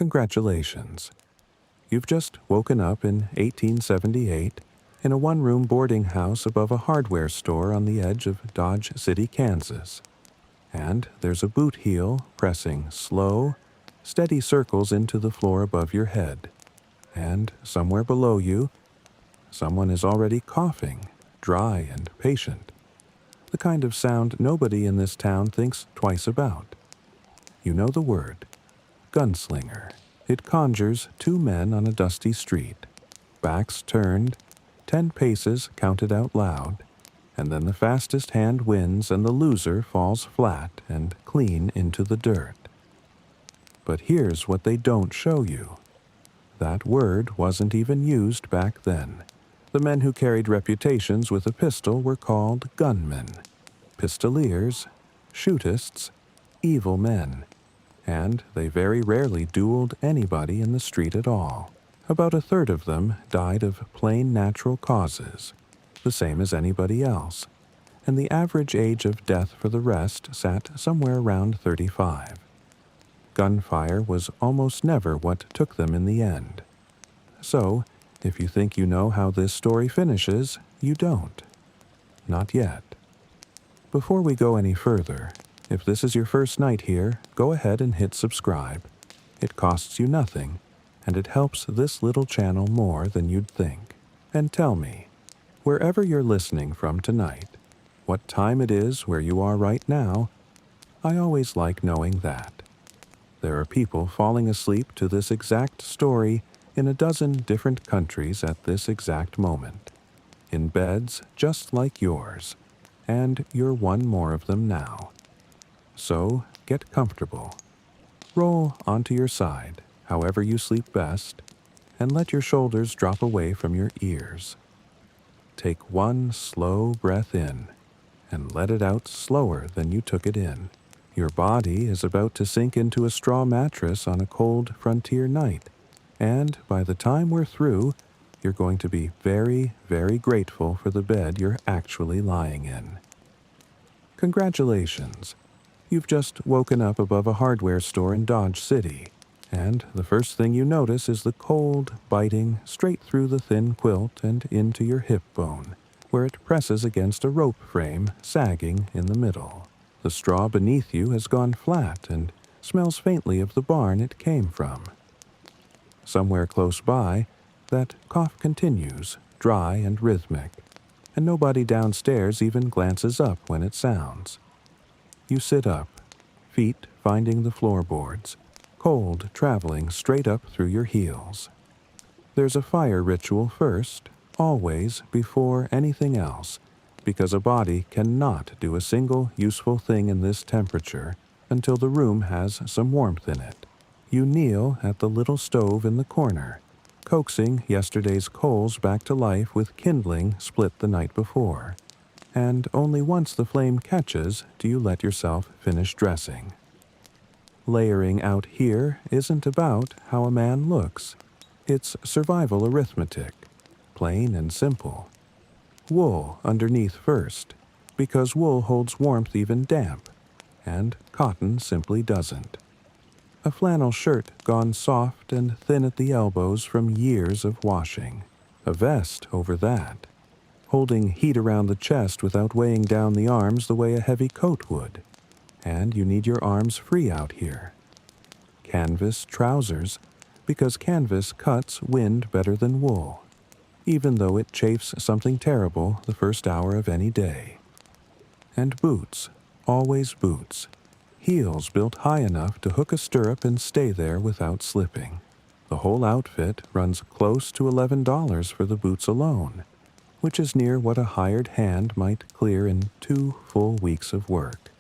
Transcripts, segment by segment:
Congratulations. You've just woken up in 1878 in a one-room boarding house above a hardware store on the edge of Dodge City, Kansas. And there's a boot heel pressing slow, steady circles into the floor above your head. And somewhere below you, someone is already coughing, dry and patient. The kind of sound nobody in this town thinks twice about. You know the word, gunslinger. It conjures two men on a dusty street, backs turned, 10 paces counted out loud, and then the fastest hand wins and the loser falls flat and clean into the dirt. But here's what they don't show you. That word wasn't even used back then. The men who carried reputations with a pistol were called gunmen, pistoliers, shootists, evil men, and they very rarely dueled anybody in the street at all. About a third of them died of plain natural causes, the same as anybody else, and the average age of death for the rest sat somewhere around 35. Gunfire was almost never what took them in the end. So, if you think you know how this story finishes, you don't. Not yet. Before we go any further, if this is your first night here, go ahead and hit subscribe. It costs you nothing, and it helps this little channel more than you'd think. And tell me, wherever you're listening from tonight, what time it is where you are right now, I always like knowing that. There are people falling asleep to this exact story in a dozen different countries at this exact moment, in beds just like yours, and you're one more of them now. So get comfortable. Roll onto your side, however you sleep best, and let your shoulders drop away from your ears. Take one slow breath in, and let it out slower than you took it in. Your body is about to sink into a straw mattress on a cold frontier night, and by the time we're through, you're going to be very, very grateful for the bed you're actually lying in. Congratulations. You've just woken up above a hardware store in Dodge City, and the first thing you notice is the cold biting straight through the thin quilt and into your hip bone, where it presses against a rope frame sagging in the middle. The straw beneath you has gone flat and smells faintly of the barn it came from. Somewhere close by, that cough continues, dry and rhythmic, and nobody downstairs even glances up when it sounds. You sit up, feet finding the floorboards, cold traveling straight up through your heels. There's a fire ritual first, always before anything else, because a body cannot do a single useful thing in this temperature until the room has some warmth in it. You kneel at the little stove in the corner, coaxing yesterday's coals back to life with kindling split the night before. And only once the flame catches do you let yourself finish dressing. Layering out here isn't about how a man looks. It's survival arithmetic, plain and simple. Wool underneath first, because wool holds warmth even damp, and cotton simply doesn't. A flannel shirt gone soft and thin at the elbows from years of washing. A vest over that, holding heat around the chest without weighing down the arms the way a heavy coat would. And you need your arms free out here. Canvas trousers, because canvas cuts wind better than wool, even though it chafes something terrible the first hour of any day. And boots, always boots. Heels built high enough to hook a stirrup and stay there without slipping. The whole outfit runs close to $11 for the boots alone, which is near what a hired hand might clear in 2 full weeks of work.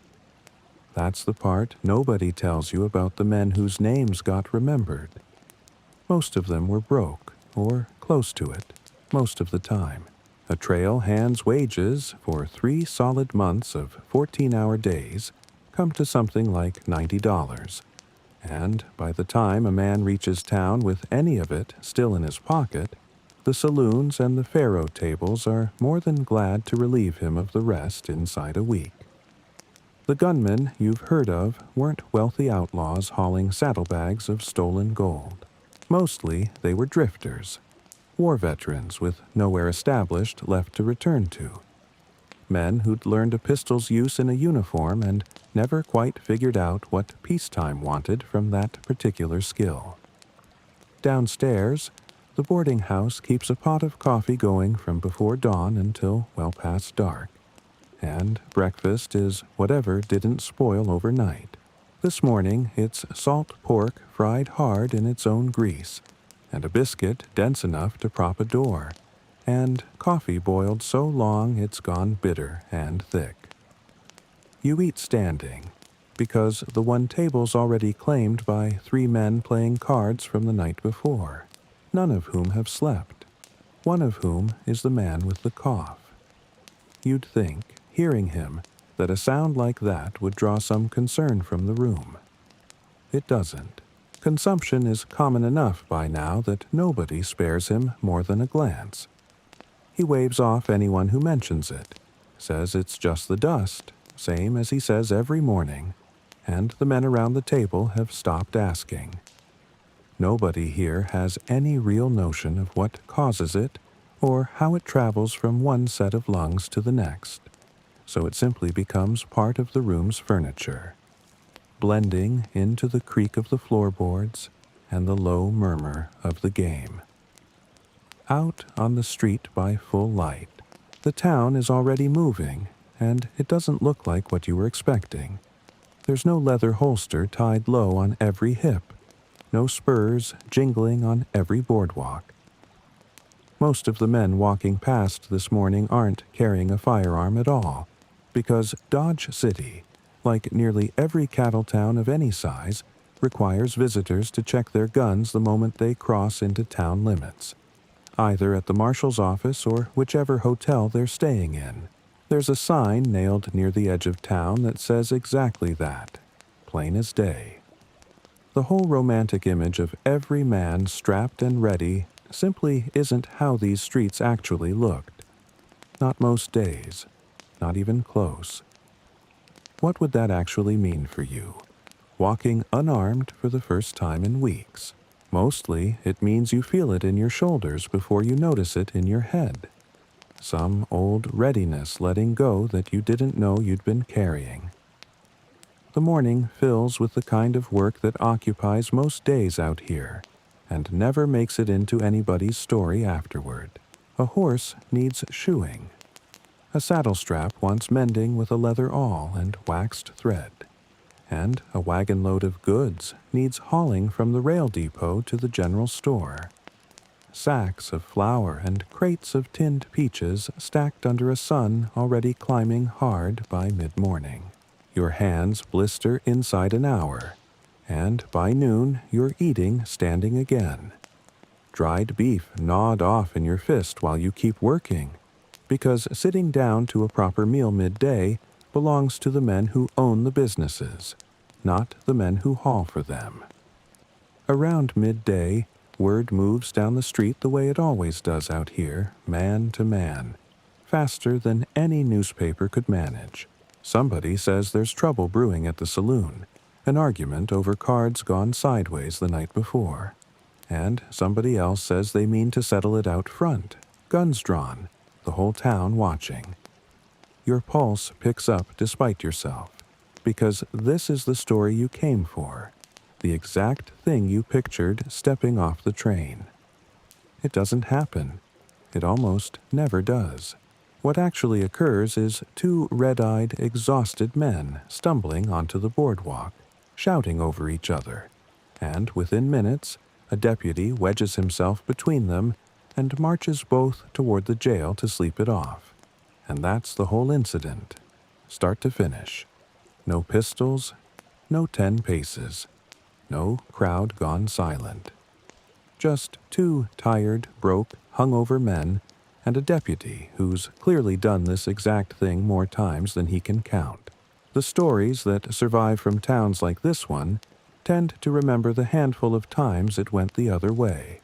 That's the part nobody tells you about the men whose names got remembered. Most of them were broke, or close to it, most of the time. A trail hand's wages for 3 solid months of 14-hour days come to something like $90. And by the time a man reaches town with any of it still in his pocket, the saloons and the faro tables are more than glad to relieve him of the rest inside a week. The gunmen you've heard of weren't wealthy outlaws hauling saddlebags of stolen gold. Mostly, they were drifters, war veterans with nowhere established left to return to. Men who'd learned a pistol's use in a uniform and never quite figured out what peacetime wanted from that particular skill. Downstairs, the boarding house keeps a pot of coffee going from before dawn until well past dark, and breakfast is whatever didn't spoil overnight. This morning, it's salt pork fried hard in its own grease, and a biscuit dense enough to prop a door, and coffee boiled so long it's gone bitter and thick. You eat standing, because the one table's already claimed by 3 men playing cards from the night before, none of whom have slept, one of whom is the man with the cough. You'd think, hearing him, that a sound like that would draw some concern from the room. It doesn't. Consumption is common enough by now that nobody spares him more than a glance. He waves off anyone who mentions it, says it's just the dust, same as he says every morning, and the men around the table have stopped asking. Nobody here has any real notion of what causes it or how it travels from one set of lungs to the next, so it simply becomes part of the room's furniture, blending into the creak of the floorboards and the low murmur of the game. Out on the street by full light, the town is already moving, and it doesn't look like what you were expecting. There's no leather holster tied low on every hip, no spurs jingling on every boardwalk. Most of the men walking past this morning aren't carrying a firearm at all, because Dodge City, like nearly every cattle town of any size, requires visitors to check their guns the moment they cross into town limits, either at the marshal's office or whichever hotel they're staying in. There's a sign nailed near the edge of town that says exactly that, plain as day. The whole romantic image of every man strapped and ready simply isn't how these streets actually looked. Not most days, not even close. What would that actually mean for you? Walking unarmed for the first time in weeks. Mostly, it means you feel it in your shoulders before you notice it in your head. Some old readiness letting go that you didn't know you'd been carrying. The morning fills with the kind of work that occupies most days out here, and never makes it into anybody's story afterward. A horse needs shoeing. A saddle strap wants mending with a leather awl and waxed thread. And a wagon load of goods needs hauling from the rail depot to the general store. Sacks of flour and crates of tinned peaches stacked under a sun already climbing hard by mid-morning. Your hands blister inside an hour, and by noon you're eating standing again. Dried beef gnawed off in your fist while you keep working, because sitting down to a proper meal midday belongs to the men who own the businesses, not the men who haul for them. Around midday, word moves down the street the way it always does out here, man to man, faster than any newspaper could manage. Somebody says there's trouble brewing at the saloon, an argument over cards gone sideways the night before. And somebody else says they mean to settle it out front, guns drawn, the whole town watching. Your pulse picks up despite yourself, because this is the story you came for, the exact thing you pictured stepping off the train. It doesn't happen. It almost never does. What actually occurs is 2 red-eyed, exhausted men stumbling onto the boardwalk, shouting over each other, and within minutes, a deputy wedges himself between them and marches both toward the jail to sleep it off. And that's the whole incident, start to finish. No pistols, no 10 paces, no crowd gone silent. Just 2 tired, broke, hungover men and a deputy who's clearly done this exact thing more times than he can count. The stories that survive from towns like this one tend to remember the handful of times it went the other way,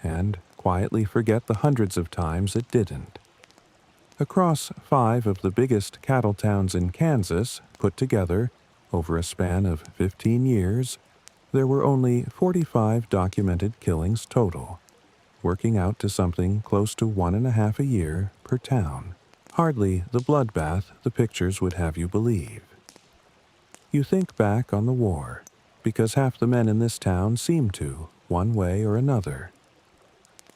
and quietly forget the hundreds of times it didn't. Across 5 of the biggest cattle towns in Kansas, put together, over a span of 15 years, there were only 45 documented killings total, working out to something close to 1.5 a year per town. Hardly the bloodbath the pictures would have you believe. You think back on the war, because half the men in this town seem to, one way or another.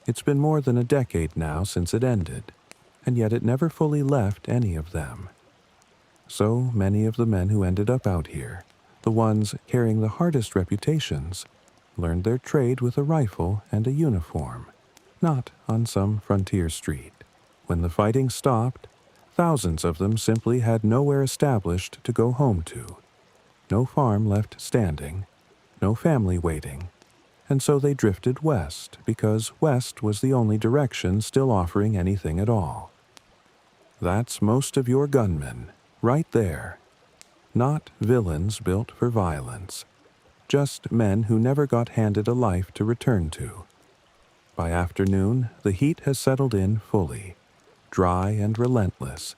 It's been more than a decade now since it ended, and yet it never fully left any of them. So many of the men who ended up out here, the ones carrying the hardest reputations, learned their trade with a rifle and a uniform, not on some frontier street. When the fighting stopped, thousands of them simply had nowhere established to go home to. No farm left standing, no family waiting, and so they drifted west because west was the only direction still offering anything at all. That's most of your gunmen, right there. Not villains built for violence, just men who never got handed a life to return to. By afternoon, the heat has settled in fully, dry and relentless,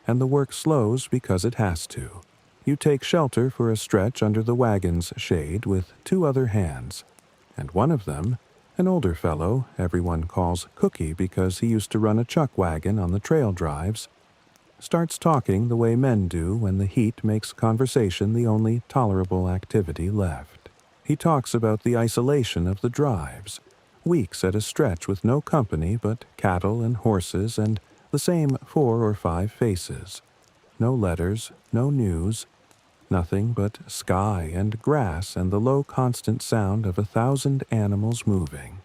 and the work slows because it has to. You take shelter for a stretch under the wagon's shade with 2 other hands, and one of them, an older fellow everyone calls Cookie because he used to run a chuck wagon on the trail drives, starts talking the way men do when the heat makes conversation the only tolerable activity left. He talks about the isolation of the drives, weeks at a stretch with no company but cattle and horses and the same 4 or 5 faces. No letters, no news, nothing but sky and grass and the low constant sound of 1,000 animals moving.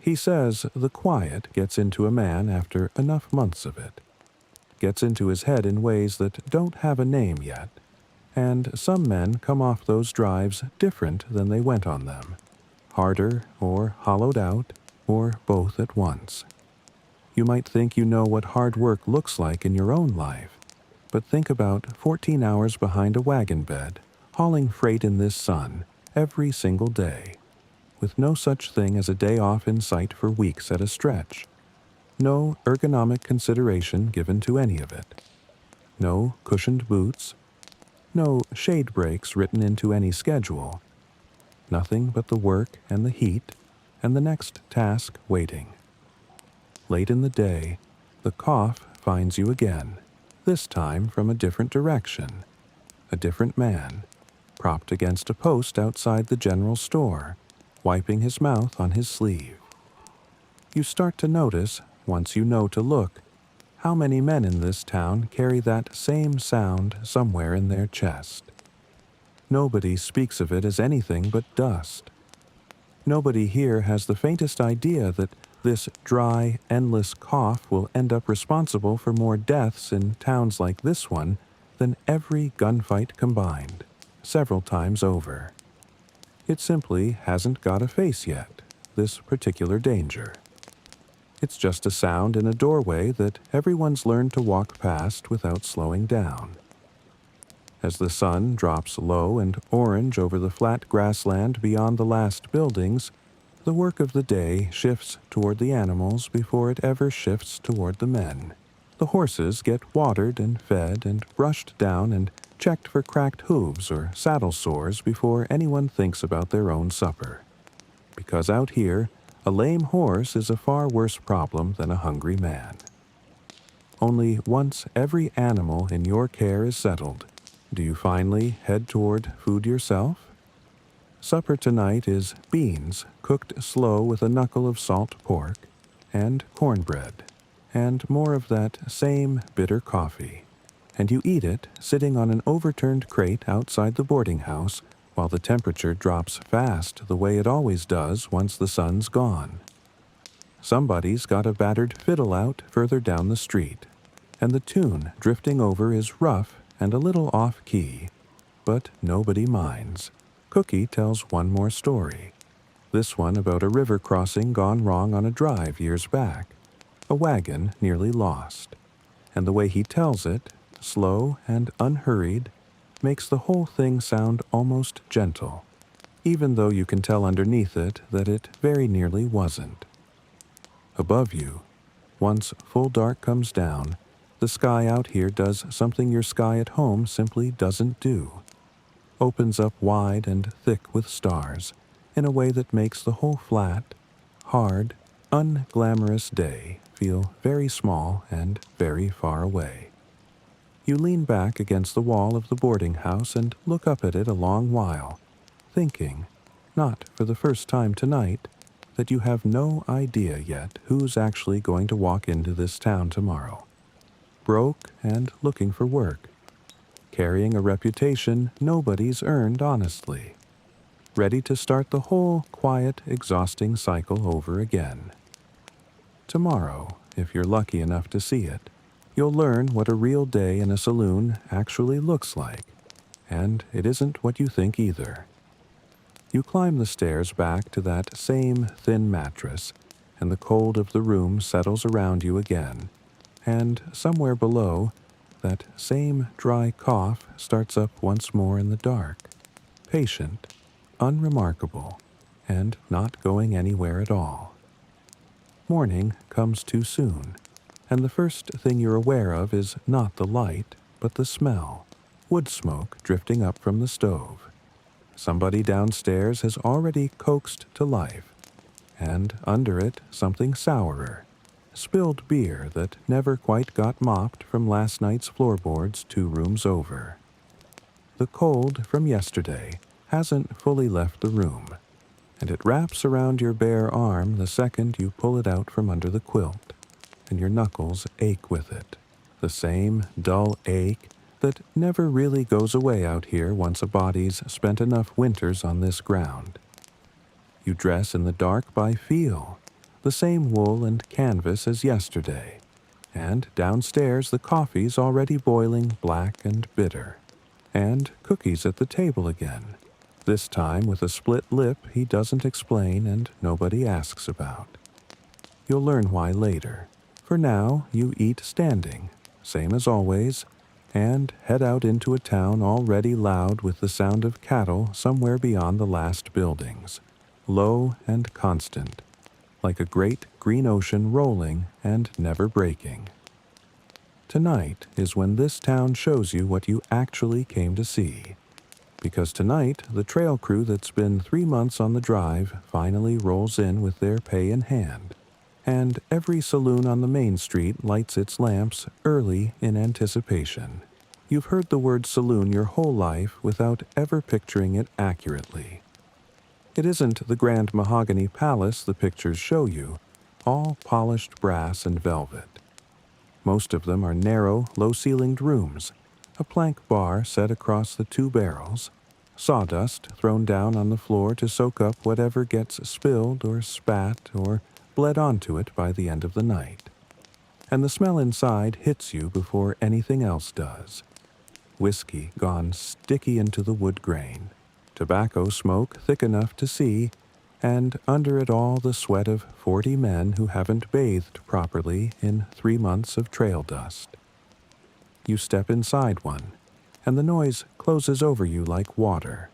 He says the quiet gets into a man after enough months of it. Gets into his head in ways that don't have a name yet, and some men come off those drives different than they went on them, harder or hollowed out, or both at once. You might think you know what hard work looks like in your own life, but think about 14 hours behind a wagon bed, hauling freight in this sun, every single day, with no such thing as a day off in sight for weeks at a stretch. No ergonomic consideration given to any of it. No cushioned boots. No shade breaks written into any schedule. Nothing but the work and the heat and the next task waiting. Late in the day, the cough finds you again, this time from a different direction. A different man, propped against a post outside the general store, wiping his mouth on his sleeve. You start to notice, once you know to look, how many men in this town carry that same sound somewhere in their chest. Nobody speaks of it as anything but dust. Nobody here has the faintest idea that this dry, endless cough will end up responsible for more deaths in towns like this one than every gunfight combined, several times over. It simply hasn't got a face yet, this particular danger. It's just a sound in a doorway that everyone's learned to walk past without slowing down. As the sun drops low and orange over the flat grassland beyond the last buildings, the work of the day shifts toward the animals before it ever shifts toward the men. The horses get watered and fed and brushed down and checked for cracked hooves or saddle sores before anyone thinks about their own supper. Because out here, a lame horse is a far worse problem than a hungry man. Only once every animal in your care is settled, do you finally head toward food yourself? Supper tonight is beans cooked slow with a knuckle of salt pork, and cornbread, and more of that same bitter coffee. And you eat it sitting on an overturned crate outside the boarding house while the temperature drops fast the way it always does once the sun's gone. Somebody's got a battered fiddle out further down the street, and the tune drifting over is rough and a little off-key, but nobody minds. Cookie tells one more story, this one about a river crossing gone wrong on a drive years back, a wagon nearly lost, and the way he tells it, slow and unhurried, makes the whole thing sound almost gentle, even though you can tell underneath it that it very nearly wasn't. Above you, once full dark comes down, The sky out here does something your sky at home simply doesn't do. Opens up wide and thick with stars in a way that makes the whole flat, hard, unglamorous day feel very small and very far away. You lean back against the wall of the boarding house and look up at it a long while, thinking, not for the first time tonight, that you have no idea yet who's actually going to walk into this town tomorrow. Broke and looking for work. Carrying a reputation nobody's earned honestly. Ready to start the whole quiet, exhausting cycle over again. Tomorrow, if you're lucky enough to see it, you'll learn what a real day in a saloon actually looks like, and it isn't what you think either. You climb the stairs back to that same thin mattress, and the cold of the room settles around you again, and somewhere below, that same dry cough starts up once more in the dark, patient, unremarkable, and not going anywhere at all. Morning comes too soon, and the first thing you're aware of is not the light, but the smell, wood smoke drifting up from the stove. Somebody downstairs has already coaxed to life, and under it something sourer, spilled beer that never quite got mopped from last night's floorboards 2 rooms over. The cold from yesterday hasn't fully left the room, and it wraps around your bare arm the second you pull it out from under the quilt, and your knuckles ache with it, the same dull ache that never really goes away out here once a body's spent enough winters on this ground. You dress in the dark by feel, the same wool and canvas as yesterday, and downstairs the coffee's already boiling black and bitter, and cookies at the table again, this time with a split lip he doesn't explain and nobody asks about. You'll learn why later. For now, you eat standing, same as always, and head out into a town already loud with the sound of cattle somewhere beyond the last buildings, low and constant, like a great green ocean rolling and never breaking. Tonight is when this town shows you what you actually came to see, because tonight the trail crew that's been 3 months on the drive finally rolls in with their pay in hand, and every saloon on the main street lights its lamps early in anticipation. You've heard the word saloon your whole life without ever picturing it accurately. It isn't the grand mahogany palace the pictures show you, all polished brass and velvet. Most of them are narrow, low-ceilinged rooms, a plank bar set across the 2 barrels, sawdust thrown down on the floor to soak up whatever gets spilled or spat or bled onto it by the end of the night. And the smell inside hits you before anything else does. Whiskey gone sticky into the wood grain, tobacco smoke thick enough to see, and under it all the sweat of 40 men who haven't bathed properly in 3 months of trail dust. You step inside one, and the noise closes over you like water.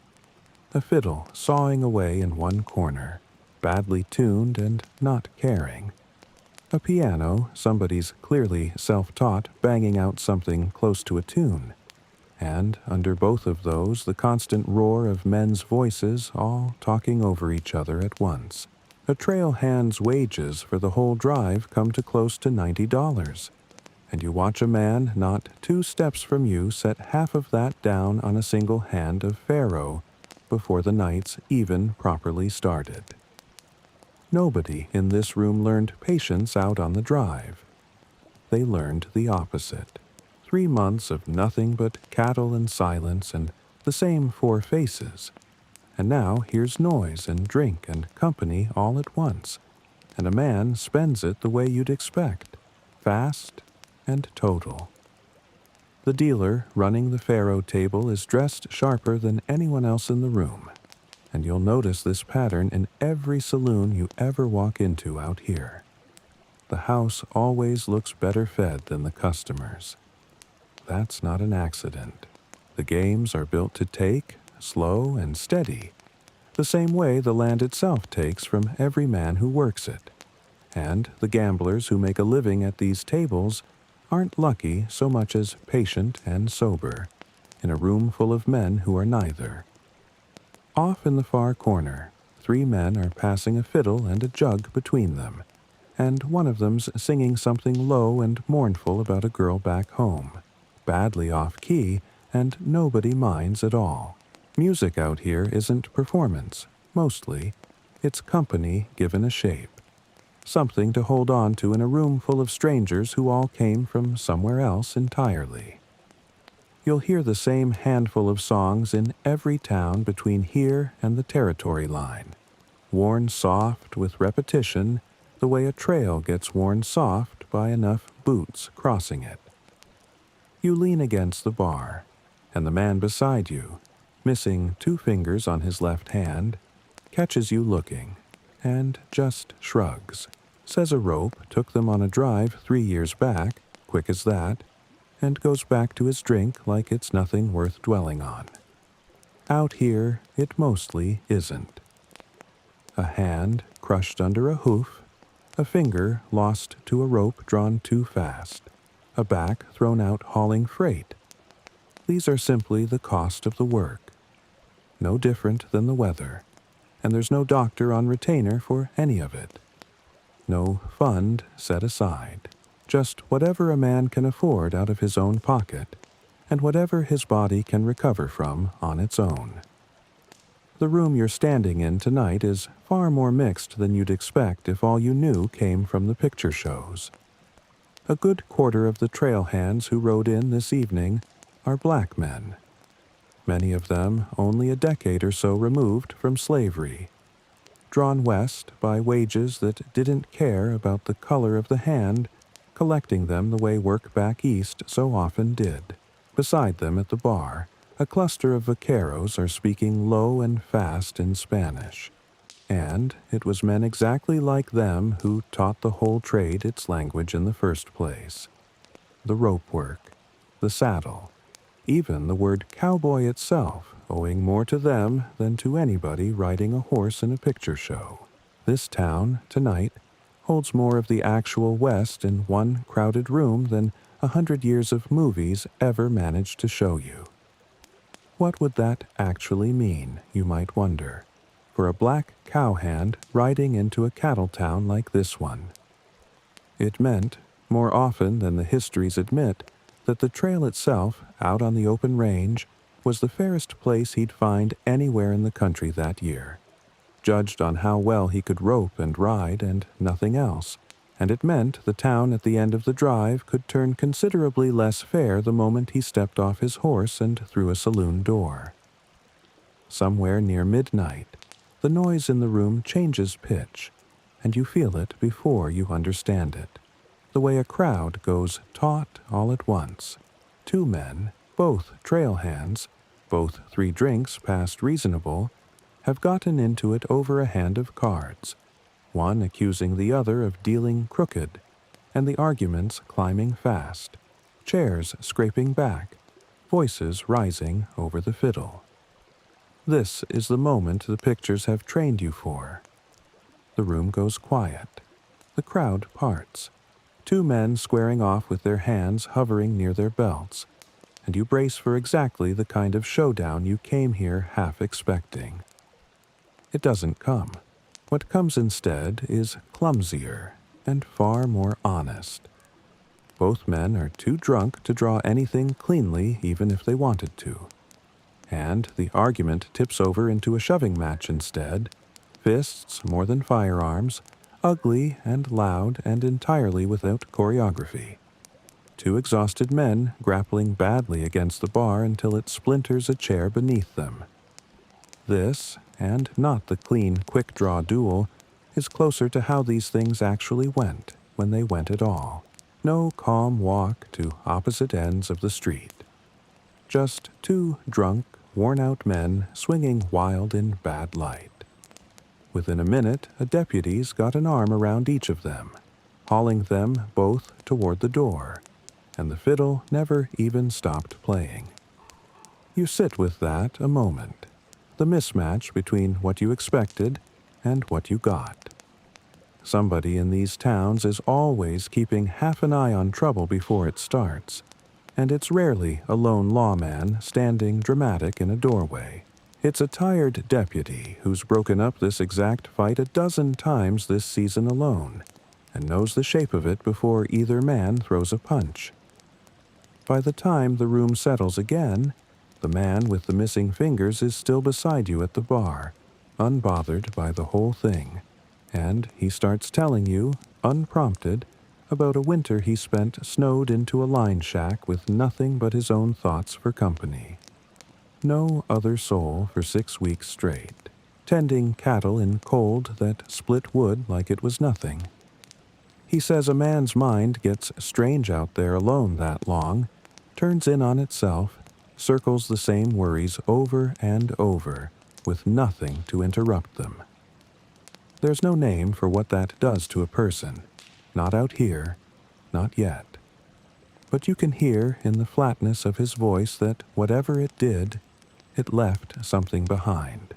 A fiddle sawing away in one corner, badly tuned and not caring. A piano, somebody's clearly self-taught, banging out something close to a tune. And under both of those, the constant roar of men's voices all talking over each other at once. A trail hand's wages for the whole drive come to close to $90, and you watch a man not 2 steps from you set half of that down on a single hand of faro before the night's even properly started. Nobody in this room learned patience out on the drive. They learned the opposite. 3 months of nothing but cattle and silence and the same 4 faces. And now here's noise and drink and company all at once, and a man spends it the way you'd expect, fast and total. The dealer running the faro table is dressed sharper than anyone else in the room, and you'll notice this pattern in every saloon you ever walk into out here. The house always looks better fed than the customers. That's not an accident. The games are built to take, slow and steady, the same way the land itself takes from every man who works it. And the gamblers who make a living at these tables aren't lucky so much as patient and sober, in a room full of men who are neither. Off in the far corner, 3 men are passing a fiddle and a jug between them, and one of them's singing something low and mournful about a girl back home, badly off-key, and nobody minds at all. Music out here isn't performance, mostly. It's company given a shape. Something to hold on to in a room full of strangers who all came from somewhere else entirely. You'll hear the same handful of songs in every town between here and the territory line, worn soft with repetition the way a trail gets worn soft by enough boots crossing it. You lean against the bar, and the man beside you, missing 2 fingers on his left hand, catches you looking, and just shrugs, says a rope took them on a drive 3 years back, quick as that, and goes back to his drink like it's nothing worth dwelling on. Out here, it mostly isn't. A hand crushed under a hoof, a finger lost to a rope drawn too fast, a back thrown out hauling freight. These are simply the cost of the work. No different than the weather, and there's no doctor on retainer for any of it. No fund set aside. Just whatever a man can afford out of his own pocket, and whatever his body can recover from on its own. The room you're standing in tonight is far more mixed than you'd expect if all you knew came from the picture shows. A good quarter of the trail hands who rode in this evening are black men. Many of them only a decade or so removed from slavery, drawn west by wages that didn't care about the color of the hand, collecting them the way work back east so often did. Beside them at the bar, a cluster of vaqueros are speaking low and fast in Spanish. And it was men exactly like them who taught the whole trade its language in the first place. The rope work, the saddle, even the word cowboy itself, owing more to them than to anybody riding a horse in a picture show. This town, tonight, holds more of the actual West in one crowded room than 100 years of movies ever managed to show you. What would that actually mean, you might wonder, for a black cowhand riding into a cattle town like this one? It meant, more often than the histories admit, that the trail itself, out on the open range, was the fairest place he'd find anywhere in the country that year, judged on how well he could rope and ride and nothing else, and it meant the town at the end of the drive could turn considerably less fair the moment he stepped off his horse and through a saloon door. Somewhere near midnight, the noise in the room changes pitch, and you feel it before you understand it, the way a crowd goes taut all at once. 2 men, both trail hands, both 3 drinks past reasonable, have gotten into it over a hand of cards, one accusing the other of dealing crooked, and the arguments climbing fast, chairs scraping back, voices rising over the fiddle. This is the moment the pictures have trained you for. The room goes quiet. The crowd parts. 2 men squaring off with their hands hovering near their belts, and you brace for exactly the kind of showdown you came here half expecting. It doesn't come. What comes instead is clumsier and far more honest. Both men are too drunk to draw anything cleanly even if they wanted to. And the argument tips over into a shoving match instead, fists more than firearms, ugly and loud and entirely without choreography. 2 exhausted men grappling badly against the bar until it splinters a chair beneath them. This, and not the clean, quick-draw duel, is closer to how these things actually went, when they went at all. No calm walk to opposite ends of the street. Just 2 drunk, worn-out men swinging wild in bad light. Within a minute, a deputy's got an arm around each of them, hauling them both toward the door, and the fiddle never even stopped playing. You sit with that a moment, the mismatch between what you expected and what you got. somebody in these towns is always keeping half an eye on trouble before it starts, and it's rarely a lone lawman standing dramatic in a doorway. It's a tired deputy who's broken up this exact fight a dozen times this season alone, and knows the shape of it before either man throws a punch. By the time the room settles again, the man with the missing fingers is still beside you at the bar, unbothered by the whole thing, and he starts telling you, unprompted, about a winter he spent snowed into a line shack with nothing but his own thoughts for company. No other soul for 6 weeks straight, tending cattle in cold that split wood like it was nothing. He says a man's mind gets strange out there alone that long, turns in on itself, circles the same worries over and over, with nothing to interrupt them. There's no name for what that does to a person, not out here, not yet. But you can hear in the flatness of his voice that whatever it did, it left something behind.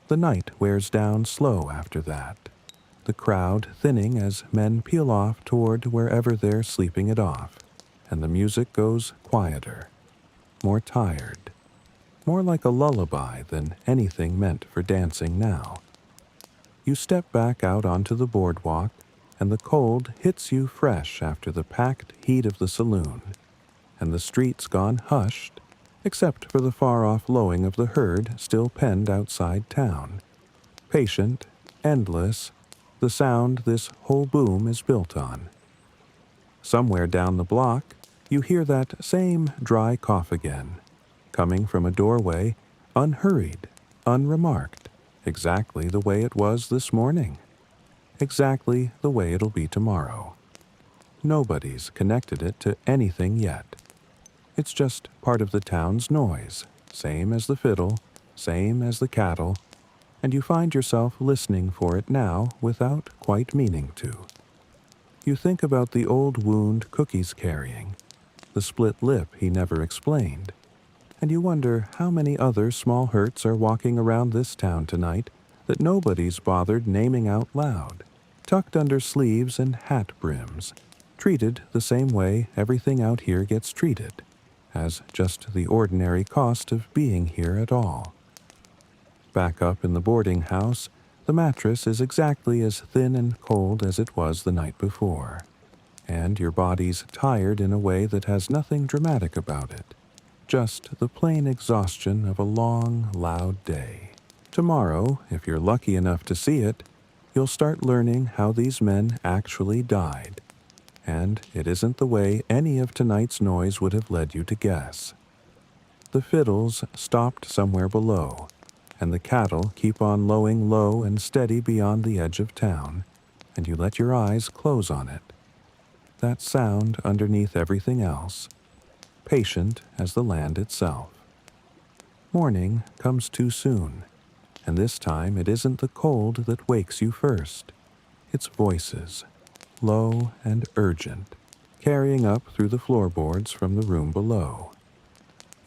The night wears down slow after that, the crowd thinning as men peel off toward wherever they're sleeping it off, and the music goes quieter, more tired, more like a lullaby than anything meant for dancing now. You step back out onto the boardwalk, and the cold hits you fresh after the packed heat of the saloon, and the street's gone hushed, except for the far-off lowing of the herd still penned outside town. Patient, endless, the sound this whole boom is built on. Somewhere down the block, you hear that same dry cough again, coming from a doorway, unhurried, unremarked, exactly the way it was this morning, exactly the way it'll be tomorrow. Nobody's connected it to anything yet. It's just part of the town's noise, same as the fiddle, same as the cattle, and you find yourself listening for it now without quite meaning to. You think about the old wound Cookie's carrying, the split lip he never explained, and you wonder how many other small hurts are walking around this town tonight that nobody's bothered naming out loud, tucked under sleeves and hat brims, treated the same way everything out here gets treated, as just the ordinary cost of being here at all. Back up in the boarding house, the mattress is exactly as thin and cold as it was the night before, and your body's tired in a way that has nothing dramatic about it, just the plain exhaustion of a long, loud day. Tomorrow, if you're lucky enough to see it, you'll start learning how these men actually died, and it isn't the way any of tonight's noise would have led you to guess. The fiddles stopped somewhere below, and the cattle keep on lowing low and steady beyond the edge of town, and you let your eyes close on it. That sound underneath everything else, patient as the land itself. Morning comes too soon, and this time it isn't the cold that wakes you first. It's voices, low and urgent, carrying up through the floorboards from the room below.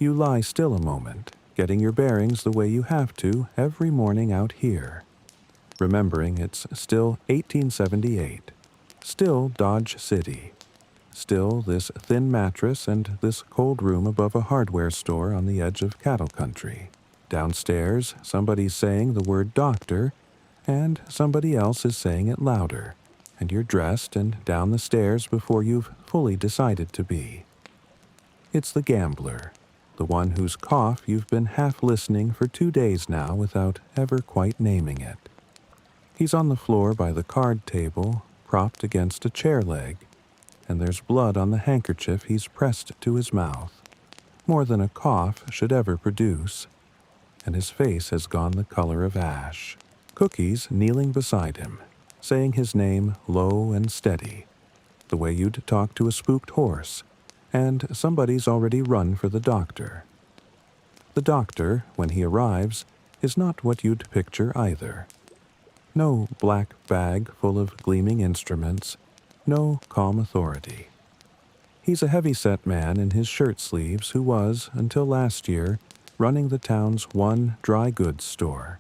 You lie still a moment, getting your bearings the way you have to every morning out here, remembering it's still 1878, still Dodge City, still this thin mattress and this cold room above a hardware store on the edge of cattle country. Downstairs, somebody's saying the word doctor, and somebody else is saying it louder, and you're dressed and down the stairs before you've fully decided to be. It's the gambler, the one whose cough you've been half listening for 2 days now without ever quite naming it. He's on the floor by the card table, propped against a chair leg, and there's blood on the handkerchief he's pressed to his mouth, more than a cough should ever produce, and his face has gone the color of ash. Cookie's kneeling beside him, saying his name low and steady, the way you'd talk to a spooked horse, and somebody's already run for the doctor. The doctor, when he arrives, is not what you'd picture either. No black bag full of gleaming instruments, no calm authority. He's a heavy-set man in his shirt sleeves who was, until last year, running the town's one dry goods store,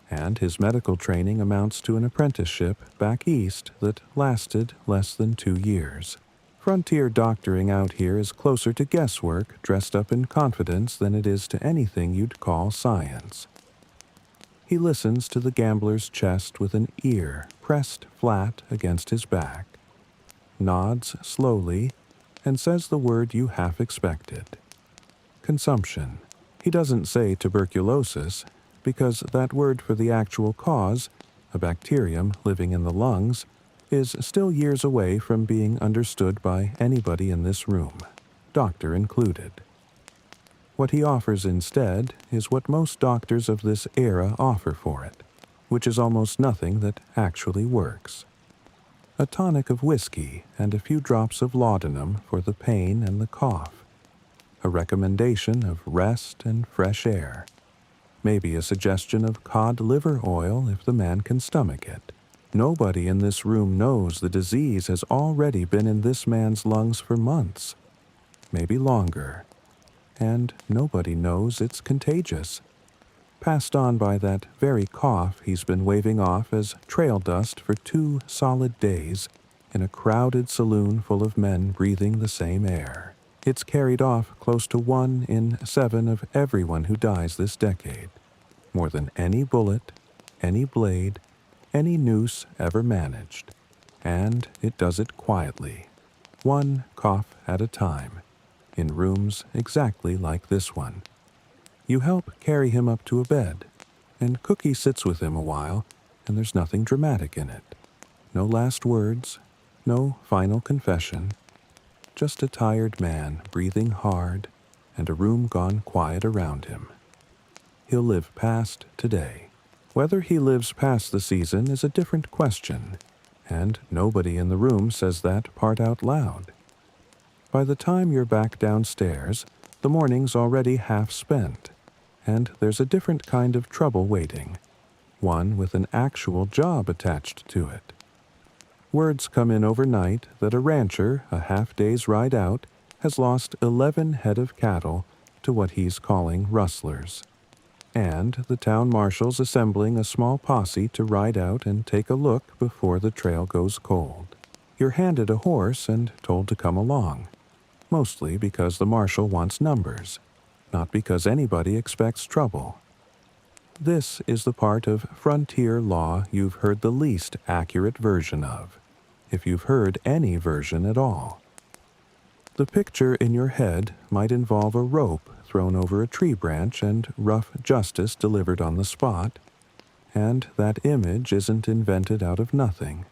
and his medical training amounts to an apprenticeship back east that lasted less than 2 years. Frontier doctoring out here is closer to guesswork dressed up in confidence than it is to anything you'd call science. He listens to the gambler's chest with an ear pressed flat against his back, nods slowly, and says the word you half expected. Consumption. He doesn't say tuberculosis, because that word for the actual cause, a bacterium living in the lungs, is still years away from being understood by anybody in this room, doctor included. What he offers instead is what most doctors of this era offer for it, which is almost nothing that actually works. A tonic of whiskey and a few drops of laudanum for the pain and the cough. A recommendation of rest and fresh air. Maybe a suggestion of cod liver oil if the man can stomach it. Nobody in this room knows the disease has already been in this man's lungs for months, maybe longer. And nobody knows it's contagious. Passed on by that very cough he's been waving off as trail dust for 2 solid days in a crowded saloon full of men breathing the same air. It's carried off close to 1 in 7 of everyone who dies this decade, more than any bullet, any blade, any noose ever managed. And it does it quietly, 1 cough at a time, in rooms exactly like this one. You help carry him up to a bed, and Cookie sits with him a while, and there's nothing dramatic in it. No last words, no final confession, just a tired man breathing hard and a room gone quiet around him. He'll live past today. Whether he lives past the season is a different question, and nobody in the room says that part out loud. By the time you're back downstairs, the morning's already half spent, and there's a different kind of trouble waiting, one with an actual job attached to it. Words come in overnight that a rancher, a half-day's ride out, has lost 11 head of cattle to what he's calling rustlers. And the town marshal's assembling a small posse to ride out and take a look before the trail goes cold. You're handed a horse and told to come along, mostly because the marshal wants numbers, not because anybody expects trouble. This is the part of frontier law you've heard the least accurate version of, if you've heard any version at all. The picture in your head might involve a rope thrown over a tree branch and rough justice delivered on the spot, and that image isn't invented out of nothing.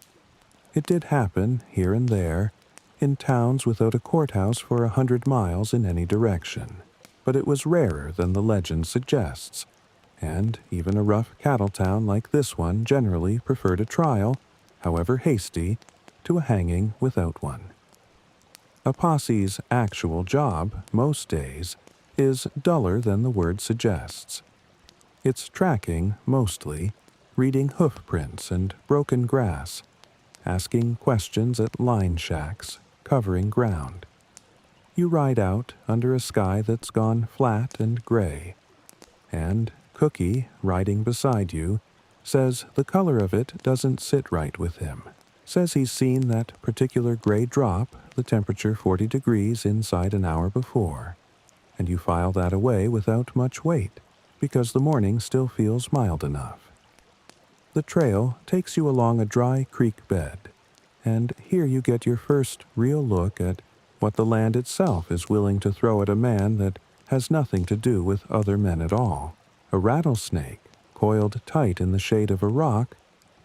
It did happen here and there, in towns without a courthouse for 100 miles in any direction, but it was rarer than the legend suggests, and even a rough cattle town like this one generally preferred a trial, however hasty, to a hanging without one. A posse's actual job, most days, is duller than the word suggests. It's tracking, mostly, reading hoof prints and broken grass, asking questions at line shacks, covering ground. You ride out under a sky that's gone flat and gray, and Cookie, riding beside you, says the color of it doesn't sit right with him. Says he's seen that particular gray drop, the temperature 40 degrees inside an hour before, and you file that away without much weight, because the morning still feels mild enough. The trail takes you along a dry creek bed, and here you get your first real look at what the land itself is willing to throw at a man that has nothing to do with other men at all. A rattlesnake, coiled tight in the shade of a rock,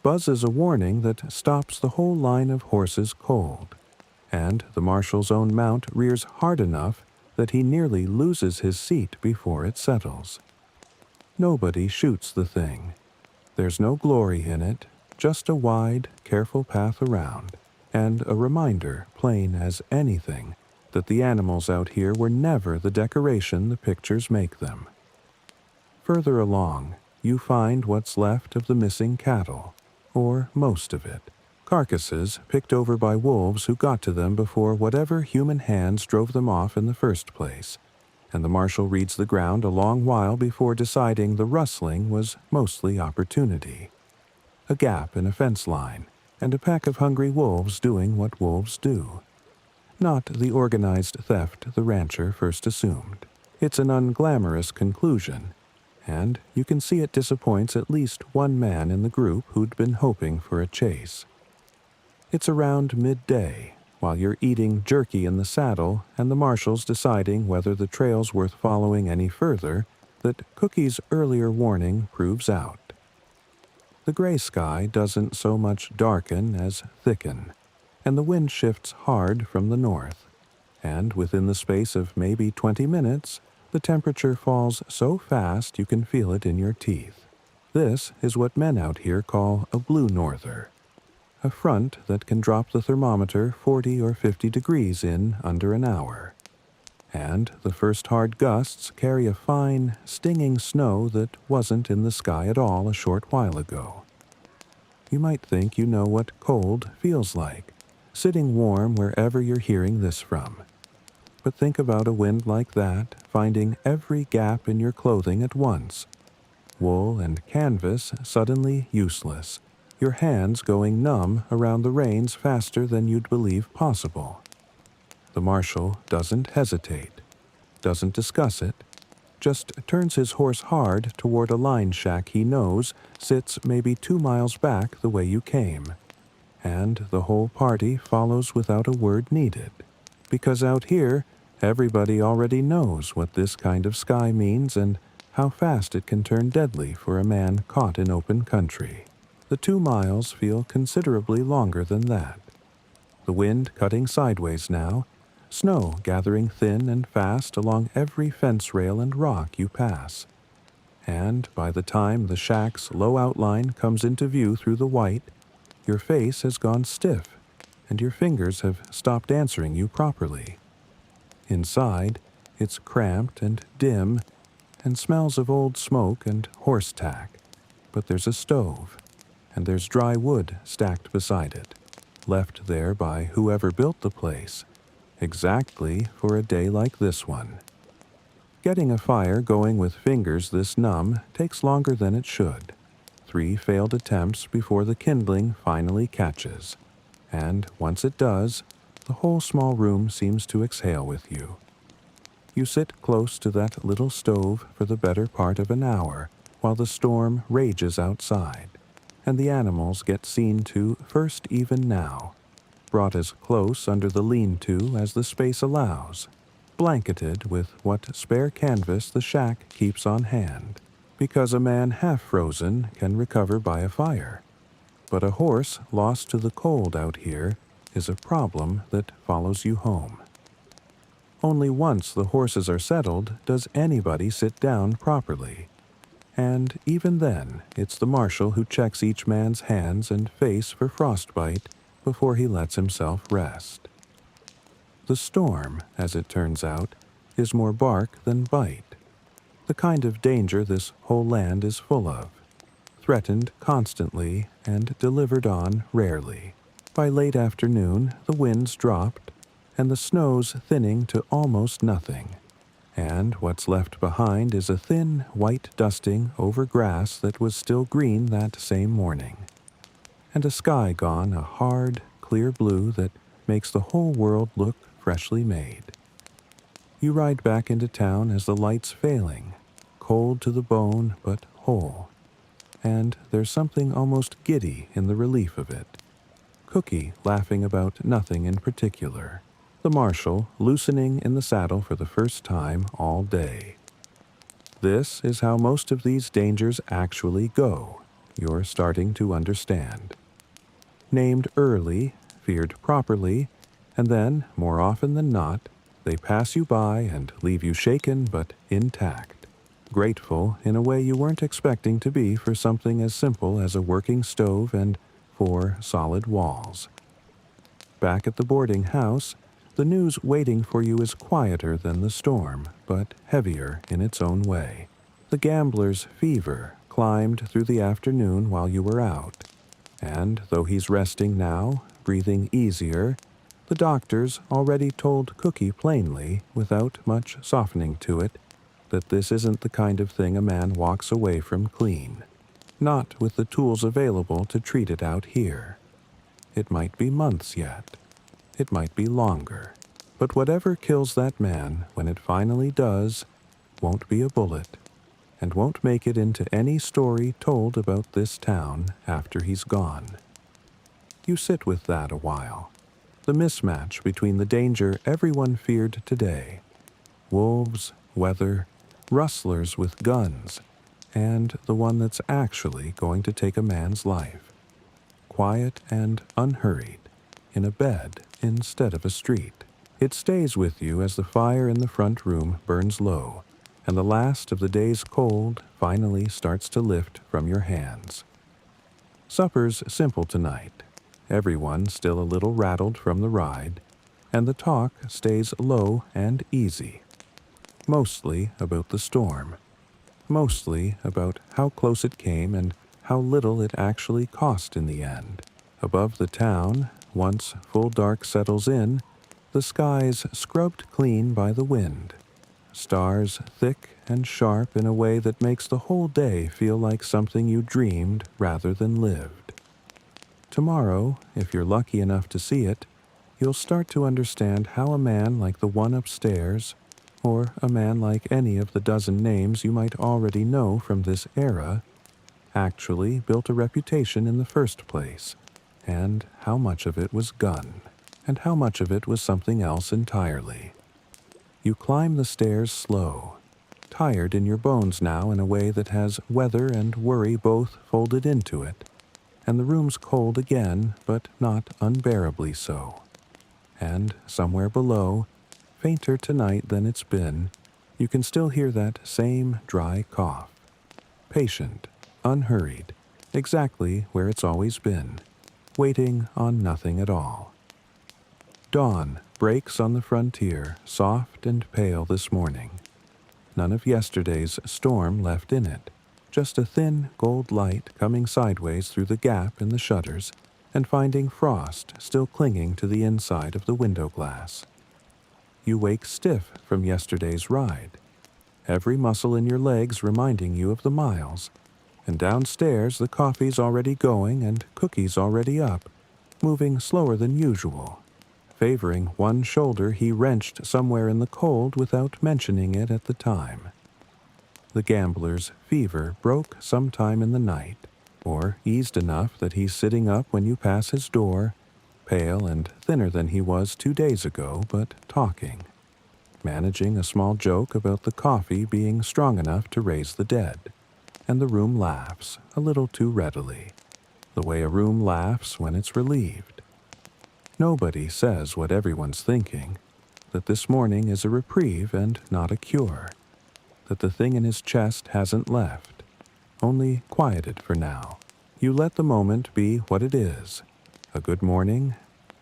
buzzes a warning that stops the whole line of horses cold, and the marshal's own mount rears hard enough that he nearly loses his seat before it settles. Nobody shoots the thing. There's no glory in it, just a wide, careful path around, and a reminder, plain as anything, that the animals out here were never the decoration the pictures make them. Further along, you find what's left of the missing cattle, or most of it. Carcasses picked over by wolves who got to them before whatever human hands drove them off in the first place, and the marshal reads the ground a long while before deciding the rustling was mostly opportunity. A gap in a fence line, and a pack of hungry wolves doing what wolves do. Not the organized theft the rancher first assumed. It's an unglamorous conclusion, and you can see it disappoints at least one man in the group who'd been hoping for a chase. It's around midday, while you're eating jerky in the saddle and the marshal's deciding whether the trail's worth following any further, that Cookie's earlier warning proves out. The gray sky doesn't so much darken as thicken, and the wind shifts hard from the north, and within the space of maybe 20 minutes, the temperature falls so fast you can feel it in your teeth. This is what men out here call a blue norther, a front that can drop the thermometer 40 or 50 degrees in under an hour. And the first hard gusts carry a fine, stinging snow that wasn't in the sky at all a short while ago. You might think you know what cold feels like, sitting warm wherever you're hearing this from. But think about a wind like that, finding every gap in your clothing at once. Wool and canvas suddenly useless, your hands going numb around the reins faster than you'd believe possible. The marshal doesn't hesitate, doesn't discuss it, just turns his horse hard toward a line shack he knows sits maybe 2 miles back the way you came, and the whole party follows without a word needed, because out here, everybody already knows what this kind of sky means and how fast it can turn deadly for a man caught in open country. The 2 miles feel considerably longer than that. The wind cutting sideways now, snow gathering thin and fast along every fence rail and rock you pass. And by the time the shack's low outline comes into view through the white, your face has gone stiff, and your fingers have stopped answering you properly. Inside, it's cramped and dim, and smells of old smoke and horse tack, but there's a stove, and there's dry wood stacked beside it, left there by whoever built the place, exactly for a day like this one. Getting a fire going with fingers this numb takes longer than it should. 3 failed attempts before the kindling finally catches, and once it does, the whole small room seems to exhale with you. You sit close to that little stove for the better part of an hour while the storm rages outside, and the animals get seen to first even now, brought as close under the lean-to as the space allows, blanketed with what spare canvas the shack keeps on hand, because a man half-frozen can recover by a fire. But a horse lost to the cold out here is a problem that follows you home. Only once the horses are settled does anybody sit down properly, and even then it's the marshal who checks each man's hands and face for frostbite before he lets himself rest. The storm, as it turns out, is more bark than bite, the kind of danger this whole land is full of, threatened constantly and delivered on rarely. By late afternoon, the winds dropped, and the snow's thinning to almost nothing, and what's left behind is a thin white dusting over grass that was still green that same morning, and a sky gone a hard, clear blue that makes the whole world look freshly made. You ride back into town as the light's failing, cold to the bone but whole, and there's something almost giddy in the relief of it. Cookie laughing about nothing in particular, the marshal loosening in the saddle for the first time all day. This is how most of these dangers actually go, you're starting to understand. Named early, feared properly, and then, more often than not, they pass you by and leave you shaken but intact, grateful in a way you weren't expecting to be for something as simple as a working stove and 4 solid walls. Back at the boarding house, the news waiting for you is quieter than the storm, but heavier in its own way. The gambler's fever climbed through the afternoon while you were out, and though he's resting now, breathing easier, The doctors already told Cookie plainly, without much softening to it, that this isn't the kind of thing a man walks away from clean. Not with the tools available to treat it out here. It might be months yet. It might be longer. But whatever kills that man, when it finally does, won't be a bullet, and won't make it into any story told about this town after he's gone. You sit with that a while. The mismatch between the danger everyone feared today, wolves, weather, rustlers with guns, and the one that's actually going to take a man's life. Quiet and unhurried, in a bed instead of a street. It stays with you as the fire in the front room burns low, and the last of the day's cold finally starts to lift from your hands. Supper's simple tonight. Everyone still a little rattled from the ride, and the talk stays low and easy. Mostly about the storm. Mostly about how close it came and how little it actually cost in the end. Above the town, once full dark settles in, the sky's scrubbed clean by the wind. Stars thick and sharp in a way that makes the whole day feel like something you dreamed rather than lived. Tomorrow, if you're lucky enough to see it, you'll start to understand how a man like the one upstairs, or a man like any of the dozen names you might already know from this era, actually built a reputation in the first place, and how much of it was gun, and how much of it was something else entirely. You climb the stairs slow, tired in your bones now in a way that has weather and worry both folded into it, and the room's cold again, but not unbearably so. And somewhere below, fainter tonight than it's been, you can still hear that same dry cough. Patient, unhurried, exactly where it's always been, waiting on nothing at all. Dawn breaks on the frontier, soft and pale this morning. None of yesterday's storm left in it, just a thin gold light coming sideways through the gap in the shutters and finding frost still clinging to the inside of the window glass. You wake stiff from yesterday's ride, every muscle in your legs reminding you of the miles, and downstairs the coffee's already going and Cookie's already up, moving slower than usual, favoring one shoulder he wrenched somewhere in the cold without mentioning it at the time. The gambler's fever broke sometime in the night, or eased enough that he's sitting up when you pass his door, pale and thinner than he was 2 days ago, but talking, managing a small joke about the coffee being strong enough to raise the dead, and the room laughs a little too readily, the way a room laughs when it's relieved. Nobody says what everyone's thinking, that this morning is a reprieve and not a cure, that the thing in his chest hasn't left, only quieted for now. You let the moment be what it is, a good morning,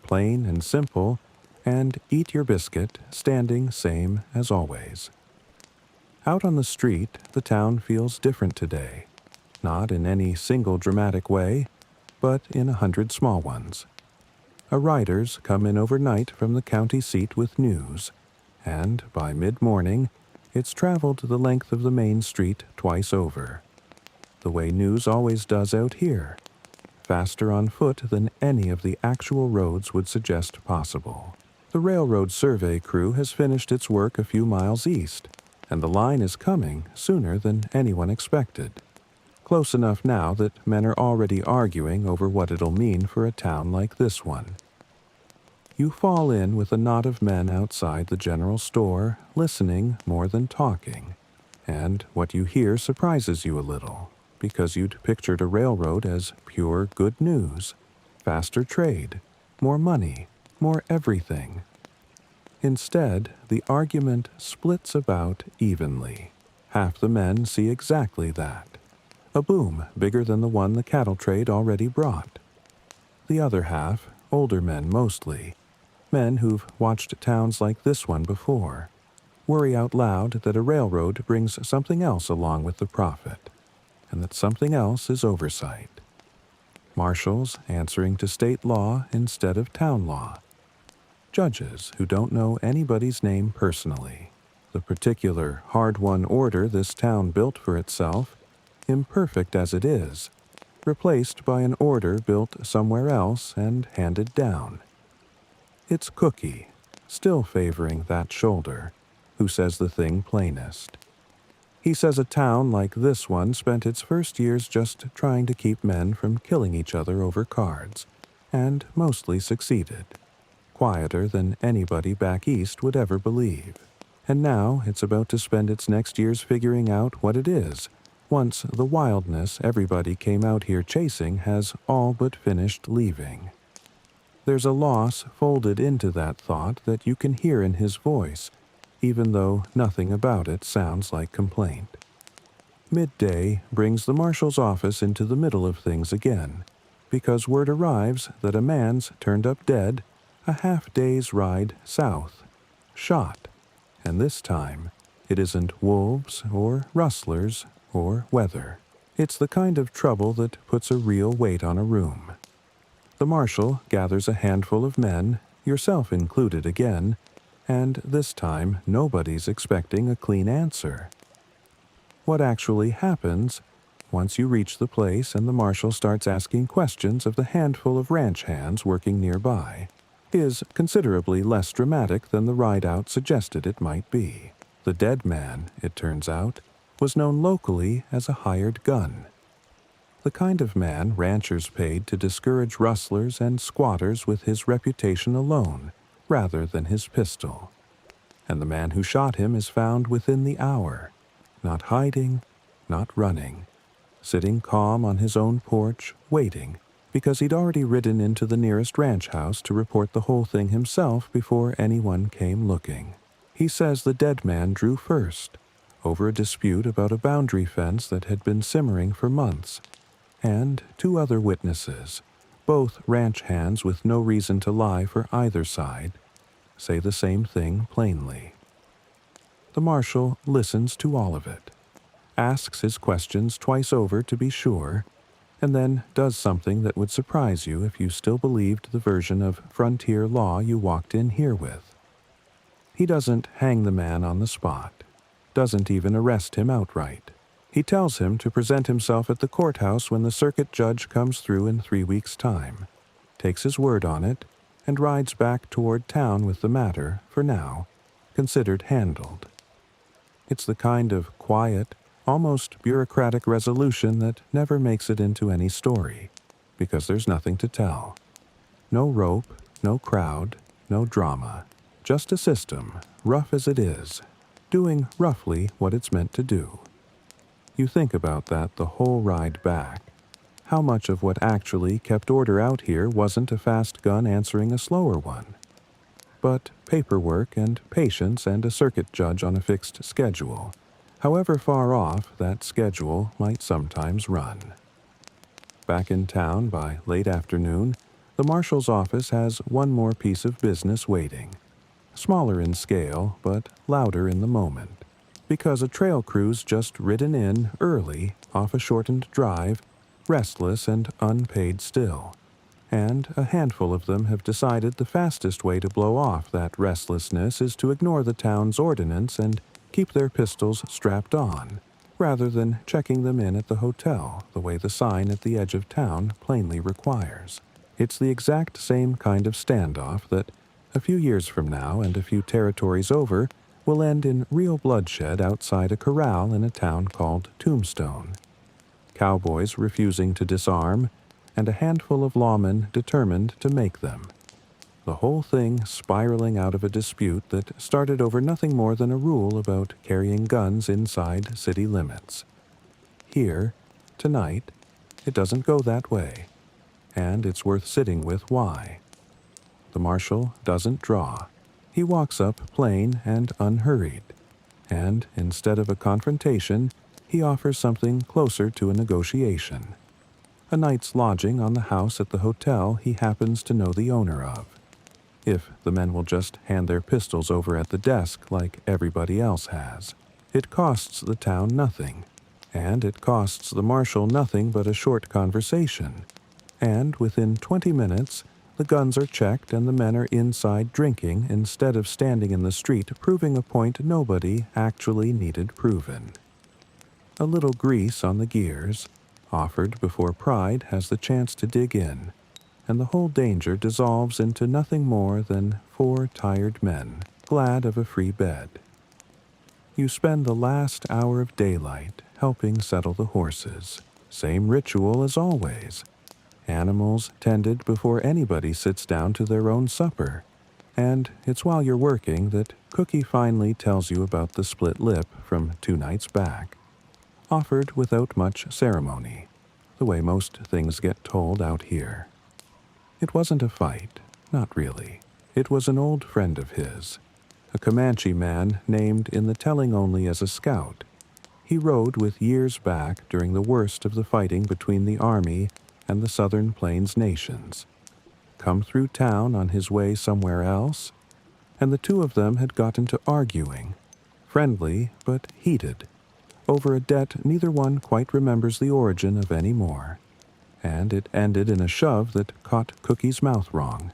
plain and simple, and eat your biscuit, standing same as always. Out on the street, the town feels different today, not in any single dramatic way, but in 100 small ones. Riders come in overnight from the county seat with news, and by mid-morning, it's traveled the length of the main street twice over. The way news always does out here, faster on foot than any of the actual roads would suggest possible. The railroad survey crew has finished its work a few miles east, and the line is coming sooner than anyone expected. Close enough now that men are already arguing over what it'll mean for a town like this one. You fall in with a knot of men outside the general store, listening more than talking, and what you hear surprises you a little, because you'd pictured a railroad as pure good news, faster trade, more money, more everything. Instead, the argument splits about evenly. Half the men see exactly that. A boom bigger than the one the cattle trade already brought. The other half, older men mostly, men who've watched towns like this one before, worry out loud that a railroad brings something else along with the profit, and that something else is oversight. Marshals answering to state law instead of town law. Judges who don't know anybody's name personally. The particular hard-won order this town built for itself, imperfect as it is, replaced by an order built somewhere else and handed down. It's Cookie, still favoring that shoulder, who says the thing plainest. He says a town like this one spent its first years just trying to keep men from killing each other over cards, and mostly succeeded. Quieter than anybody back east would ever believe. And now it's about to spend its next years figuring out what it is, once the wildness everybody came out here chasing has all but finished leaving. There's a loss folded into that thought that you can hear in his voice, even though nothing about it sounds like complaint. Midday brings the marshal's office into the middle of things again, because word arrives that a man's turned up dead a half-day's ride south, shot, and this time it isn't wolves or rustlers or weather. It's the kind of trouble that puts a real weight on a room. The marshal gathers a handful of men, yourself included again, and this time nobody's expecting a clean answer. What actually happens, once you reach the place and the marshal starts asking questions of the handful of ranch hands working nearby, is considerably less dramatic than the ride-out suggested it might be. The dead man, it turns out, was known locally as a hired gun. The kind of man ranchers paid to discourage rustlers and squatters with his reputation alone, rather than his pistol. And the man who shot him is found within the hour, not hiding, not running, sitting calm on his own porch, waiting, because he'd already ridden into the nearest ranch house to report the whole thing himself before anyone came looking. He says the dead man drew first, over a dispute about a boundary fence that had been simmering for months, and two other witnesses, both ranch hands with no reason to lie for either side, say the same thing plainly. The marshal listens to all of it, asks his questions twice over to be sure, and then does something that would surprise you if you still believed the version of frontier law you walked in here with. He doesn't hang the man on the spot, doesn't even arrest him outright. He tells him to present himself at the courthouse when the circuit judge comes through in 3 weeks' time, takes his word on it, and rides back toward town with the matter, for now, considered handled. It's the kind of quiet, almost bureaucratic resolution that never makes it into any story, because there's nothing to tell. No rope, no crowd, no drama, just a system, rough as it is, doing roughly what it's meant to do. You think about that the whole ride back. How much of what actually kept order out here wasn't a fast gun answering a slower one, but paperwork and patience and a circuit judge on a fixed schedule, however far off that schedule might sometimes run. Back in town by late afternoon, the marshal's office has one more piece of business waiting. Smaller in scale, but louder in the moment, because a trail crew's just ridden in early off a shortened drive, restless and unpaid still, and a handful of them have decided the fastest way to blow off that restlessness is to ignore the town's ordinance and keep their pistols strapped on, rather than checking them in at the hotel the way the sign at the edge of town plainly requires. It's the exact same kind of standoff that, a few years from now and a few territories over, will end in real bloodshed outside a corral in a town called Tombstone. Cowboys refusing to disarm, and a handful of lawmen determined to make them. The whole thing spiraling out of a dispute that started over nothing more than a rule about carrying guns inside city limits. Here, tonight, it doesn't go that way, and it's worth sitting with why. The marshal doesn't draw. He walks up plain and unhurried, and instead of a confrontation, he offers something closer to a negotiation. A night's lodging on the house at the hotel he happens to know the owner of. If the men will just hand their pistols over at the desk like everybody else has. It costs the town nothing, and it costs the marshal nothing but a short conversation. And within 20 minutes, The guns are checked and the men are inside drinking instead of standing in the street proving a point nobody actually needed proven. A little grease on the gears, offered before pride has the chance to dig in, and the whole danger dissolves into nothing more than four tired men, glad of a free bed. You spend the last hour of daylight helping settle the horses. Same ritual as always. Animals tended before anybody sits down to their own supper. And it's while you're working that Cookie finally tells you about the split lip from 2 nights back. Offered without much ceremony, the way most things get told out here. It wasn't a fight, not really. It was an old friend of his, a Comanche man named in the telling only as a scout. He rode with years back during the worst of the fighting between the Army and the Southern Plains nations. Come through town on his way somewhere else, and the two of them had gotten to arguing, friendly but heated, over a debt neither one quite remembers the origin of any more, and it ended in a shove that caught Cookie's mouth wrong.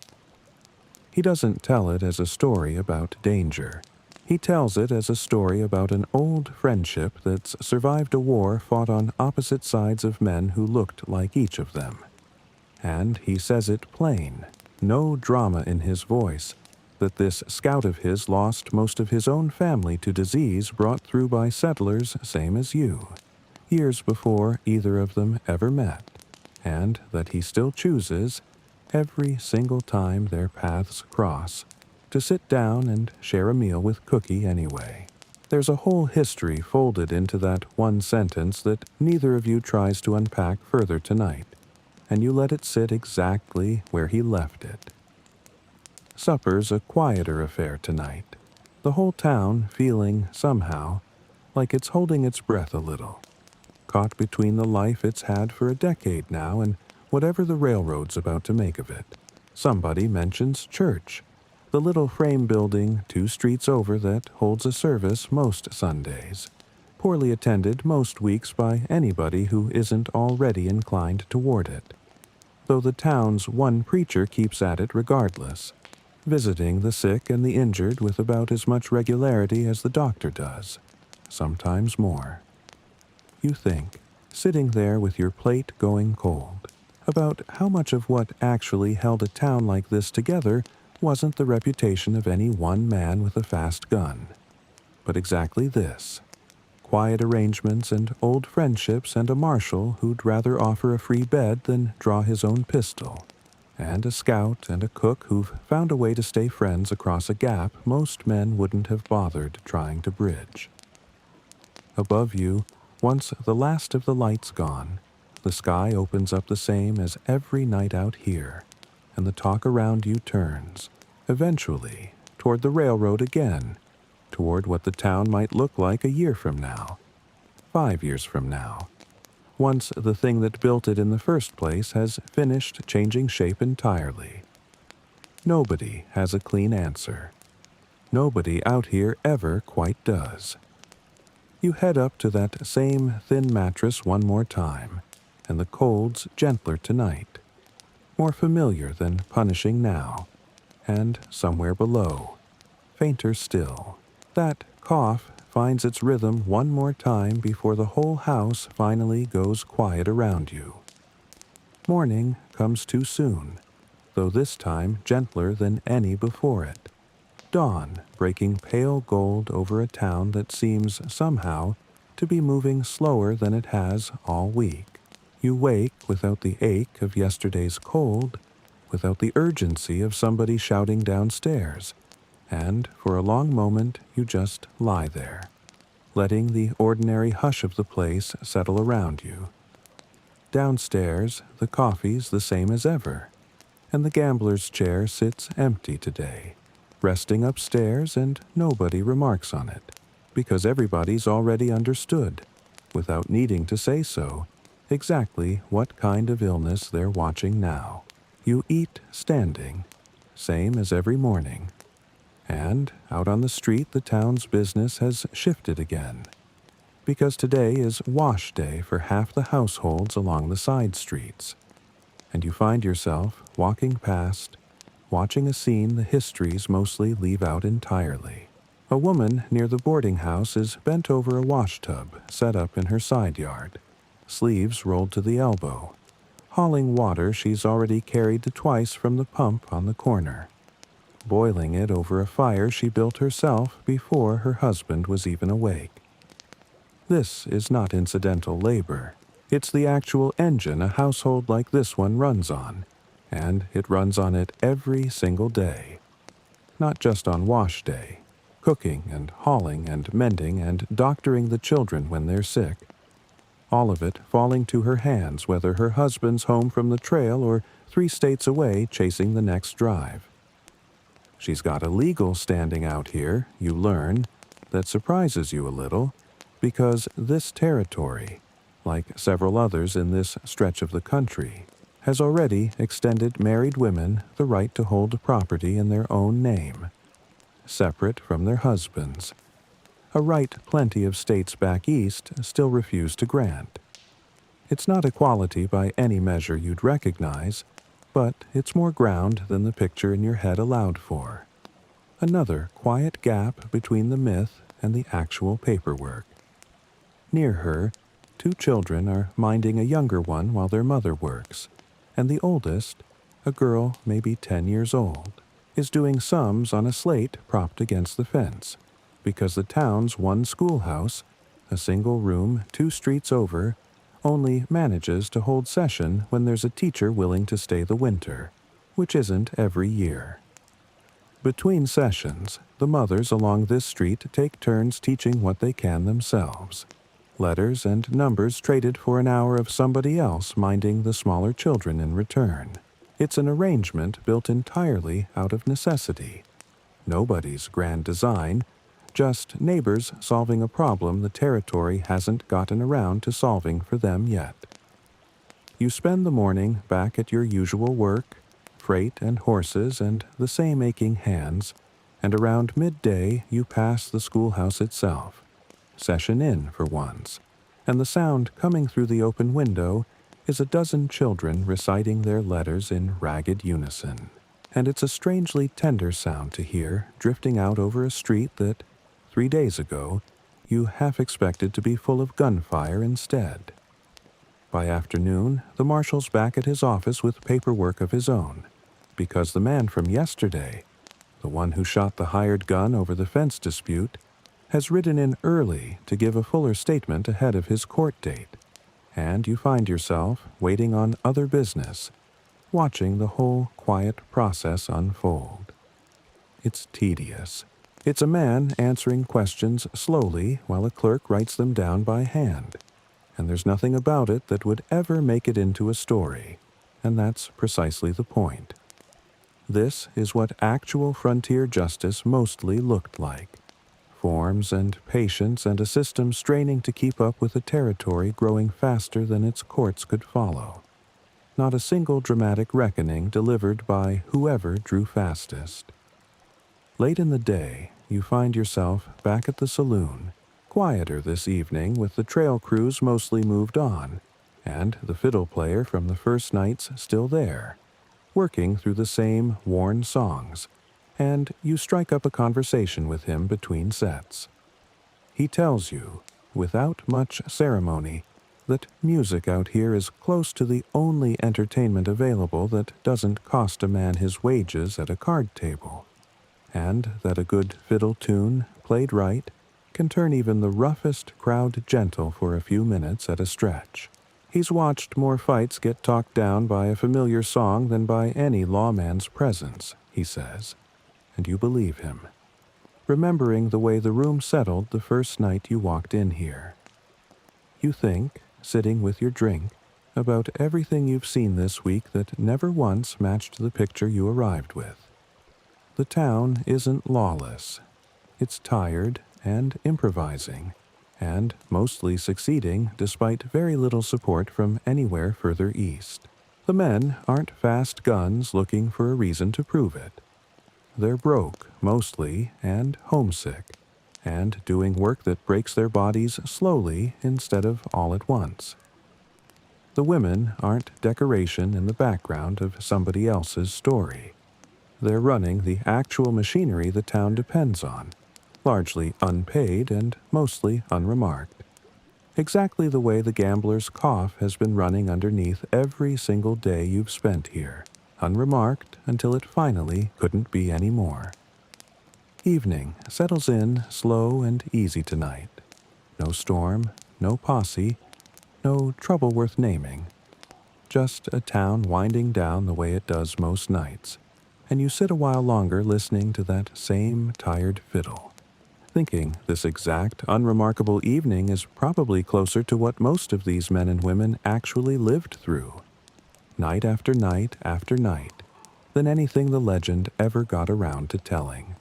He doesn't tell it as a story about danger. He tells it as a story about an old friendship that's survived a war fought on opposite sides of men who looked like each of them. And he says it plain, no drama in his voice, that this scout of his lost most of his own family to disease brought through by settlers same as you, years before either of them ever met, and that he still chooses, every single time their paths cross, to sit down and share a meal with Cookie anyway. There's a whole history folded into that one sentence that neither of you tries to unpack further tonight, and you let it sit exactly where he left it. Supper's a quieter affair tonight, the whole town feeling, somehow, like it's holding its breath a little, caught between the life it's had for a decade now and whatever the railroad's about to make of it. Somebody mentions church, the little frame building 2 streets over that holds a service most Sundays, poorly attended most weeks by anybody who isn't already inclined toward it, though the town's one preacher keeps at it regardless, visiting the sick and the injured with about as much regularity as the doctor does, sometimes more. You think, sitting there with your plate going cold, about how much of what actually held a town like this together wasn't the reputation of any one man with a fast gun, but exactly this: quiet arrangements and old friendships and a marshal who'd rather offer a free bed than draw his own pistol, and a scout and a cook who've found a way to stay friends across a gap most men wouldn't have bothered trying to bridge. Above you, once the last of the light's gone, the sky opens up the same as every night out here, and the talk around you turns, eventually, toward the railroad again, toward what the town might look like a year from now, 5 years from now, once the thing that built it in the first place has finished changing shape entirely. Nobody has a clean answer. Nobody out here ever quite does. You head up to that same thin mattress one more time, and the cold's gentler tonight, more familiar than punishing now, and somewhere below, fainter still, that cough finds its rhythm one more time before the whole house finally goes quiet around you. Morning comes too soon, though this time gentler than any before it. Dawn breaking pale gold over a town that seems, somehow, to be moving slower than it has all week. You wake without the ache of yesterday's cold, without the urgency of somebody shouting downstairs, and for a long moment you just lie there, letting the ordinary hush of the place settle around you. Downstairs, the coffee's the same as ever, and the gambler's chair sits empty today, resting upstairs, and nobody remarks on it, because everybody's already understood, without needing to say so, exactly what kind of illness they're watching now. You eat standing, same as every morning. And out on the street the town's business has shifted again, because today is wash day for half the households along the side streets. and you find yourself walking past, watching a scene the histories mostly leave out entirely. A woman near the boarding house is bent over a washtub set up in her side yard, sleeves rolled to the elbow, hauling water she's already carried twice from the pump on the corner, boiling it over a fire she built herself before her husband was even awake. This is not incidental labor. It's the actual engine a household like this one runs on, and it runs on it every single day. Not just on wash day, cooking and hauling and mending and doctoring the children when they're sick. All of it falling to her hands whether her husband's home from the trail or 3 states away chasing the next drive. She's got a legal standing out here, you learn, that surprises you a little, because this territory, like several others in this stretch of the country, has already extended married women the right to hold property in their own name, separate from their husbands, a right plenty of states back east still refuse to grant. It's not equality by any measure you'd recognize, but it's more ground than the picture in your head allowed for. Another quiet gap between the myth and the actual paperwork. Near her, 2 children are minding a younger one while their mother works, and the oldest, a girl maybe 10 years old, is doing sums on a slate propped against the fence, because the town's one schoolhouse, a single room 2 streets over, only manages to hold session when there's a teacher willing to stay the winter, which isn't every year. Between sessions, the mothers along this street take turns teaching what they can themselves. Letters and numbers traded for an hour of somebody else minding the smaller children in return. It's an arrangement built entirely out of necessity. Nobody's grand design, just neighbors solving a problem the territory hasn't gotten around to solving for them yet. You spend the morning back at your usual work, freight and horses and the same aching hands, and around midday you pass the schoolhouse itself, session in for once, and the sound coming through the open window is a dozen children reciting their letters in ragged unison. And it's a strangely tender sound to hear drifting out over a street that, 3 days ago, you half expected to be full of gunfire instead. By afternoon, the marshal's back at his office with paperwork of his own, because the man from yesterday, the one who shot the hired gun over the fence dispute, has ridden in early to give a fuller statement ahead of his court date, and you find yourself waiting on other business, watching the whole quiet process unfold. It's tedious. It's a man answering questions slowly while a clerk writes them down by hand, and there's nothing about it that would ever make it into a story, and that's precisely the point. This is what actual frontier justice mostly looked like. Forms and patience and a system straining to keep up with a territory growing faster than its courts could follow. Not a single dramatic reckoning delivered by whoever drew fastest. Late in the day, you find yourself back at the saloon, quieter this evening with the trail crews mostly moved on, and the fiddle player from the first nights still there, working through the same worn songs, and you strike up a conversation with him between sets. He tells you, without much ceremony, that music out here is close to the only entertainment available that doesn't cost a man his wages at a card table, and that a good fiddle tune, played right, can turn even the roughest crowd gentle for a few minutes at a stretch. He's watched more fights get talked down by a familiar song than by any lawman's presence, he says, and you believe him, remembering the way the room settled the first night you walked in here. You think, sitting with your drink, about everything you've seen this week that never once matched the picture you arrived with. The town isn't lawless. It's tired and improvising, and mostly succeeding despite very little support from anywhere further east. The men aren't fast guns looking for a reason to prove it. They're broke, mostly, and homesick, and doing work that breaks their bodies slowly instead of all at once. The women aren't decoration in the background of somebody else's story. They're running the actual machinery the town depends on, largely unpaid and mostly unremarked. Exactly the way the gambler's cough has been running underneath every single day you've spent here, unremarked until it finally couldn't be any more. Evening settles in slow and easy tonight. No storm, no posse, no trouble worth naming. Just a town winding down the way it does most nights, and you sit a while longer listening to that same tired fiddle, thinking this exact unremarkable evening is probably closer to what most of these men and women actually lived through, night after night after night, than anything the legend ever got around to telling.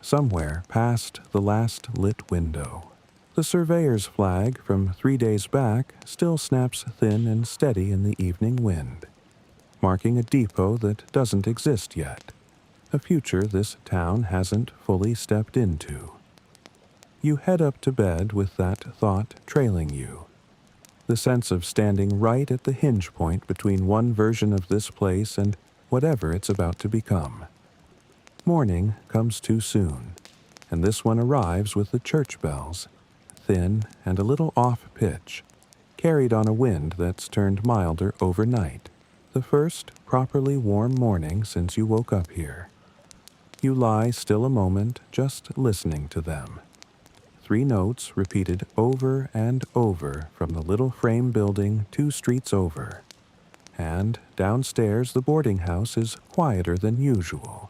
Somewhere past the last lit window, the surveyor's flag from 3 days back still snaps thin and steady in the evening wind, marking a depot that doesn't exist yet, a future this town hasn't fully stepped into. You head up to bed with that thought trailing you, the sense of standing right at the hinge point between one version of this place and whatever it's about to become. Morning comes too soon, and this one arrives with the church bells, thin and a little off-pitch, carried on a wind that's turned milder overnight, the first properly warm morning since you woke up here. You lie still a moment just listening to them. 3 notes repeated over and over from the little frame building 2 streets over. And downstairs the boarding house is quieter than usual.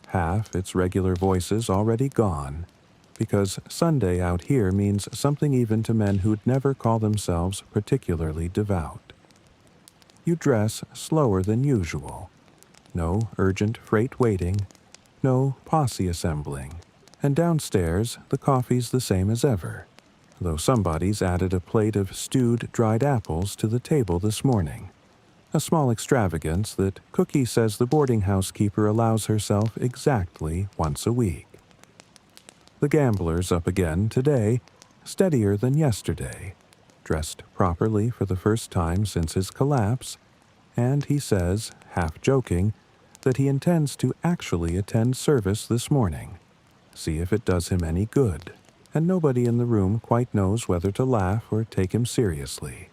Half its regular voices already gone, because Sunday out here means something even to men who'd never call themselves particularly devout. You dress slower than usual. No urgent freight waiting, no posse assembling, and downstairs the coffee's the same as ever, though somebody's added a plate of stewed dried apples to the table this morning. A small extravagance that Cookie says the boarding house keeper allows herself exactly once a week. The gambler's up again today, steadier than yesterday, dressed properly for the first time since his collapse, and he says, half joking, that he intends to actually attend service this morning, see if it does him any good, and nobody in the room quite knows whether to laugh or take him seriously,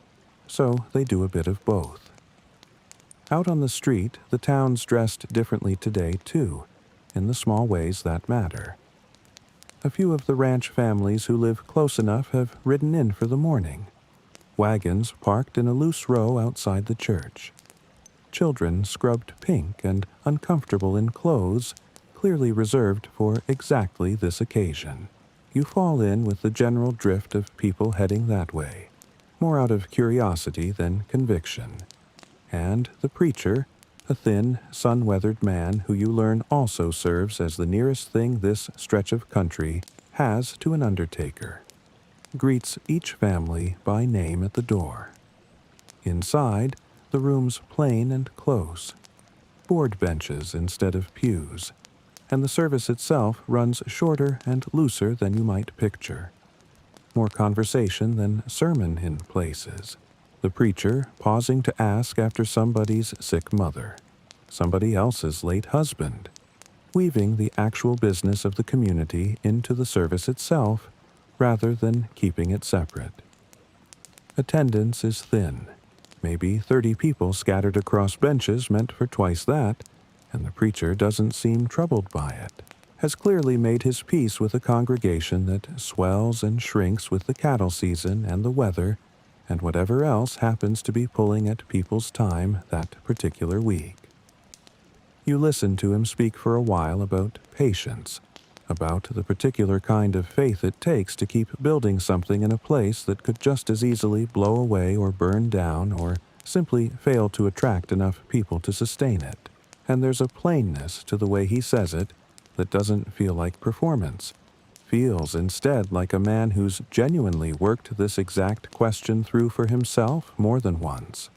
so they do a bit of both. Out on the street, the town's dressed differently today, too, in the small ways that matter. A few of the ranch families who live close enough have ridden in for the morning. Wagons parked in a loose row outside the church. Children scrubbed pink and uncomfortable in clothes, clearly reserved for exactly this occasion. You fall in with the general drift of people heading that way, more out of curiosity than conviction. And the preacher, a thin, sun-weathered man who you learn also serves as the nearest thing this stretch of country has to an undertaker, greets each family by name at the door. Inside, the room's plain and close, board benches instead of pews, and the service itself runs shorter and looser than you might picture. More conversation than sermon in places. The preacher pausing to ask after somebody's sick mother, somebody else's late husband, weaving the actual business of the community into the service itself rather than keeping it separate. Attendance is thin, maybe 30 people scattered across benches meant for twice that, and the preacher doesn't seem troubled by it, has clearly made his peace with a congregation that swells and shrinks with the cattle season and the weather and whatever else happens to be pulling at people's time that particular week. You listen to him speak for a while about patience, about the particular kind of faith it takes to keep building something in a place that could just as easily blow away or burn down or simply fail to attract enough people to sustain it. And there's a plainness to the way he says it that doesn't feel like performance, feels instead like a man who's genuinely worked this exact question through for himself more than once.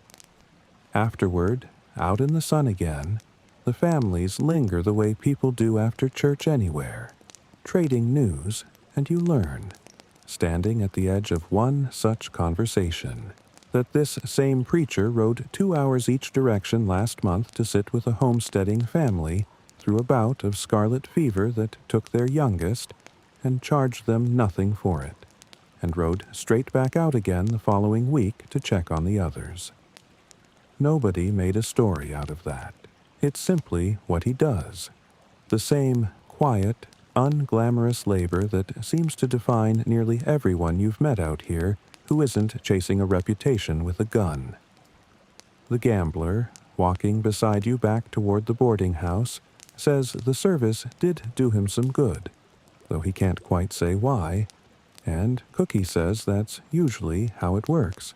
Afterward, out in the sun again, the families linger the way people do after church anywhere, trading news, and you learn, standing at the edge of one such conversation, that this same preacher rode 2 hours each direction last month to sit with a homesteading family through a bout of scarlet fever that took their youngest and charged them nothing for it, and rode straight back out again the following week to check on the others. Nobody made a story out of that. It's simply what he does. The same quiet, unglamorous labor that seems to define nearly everyone you've met out here who isn't chasing a reputation with a gun. The gambler, walking beside you back toward the boarding house, says the service did do him some good, though he can't quite say why, and Cookie says that's usually how it works,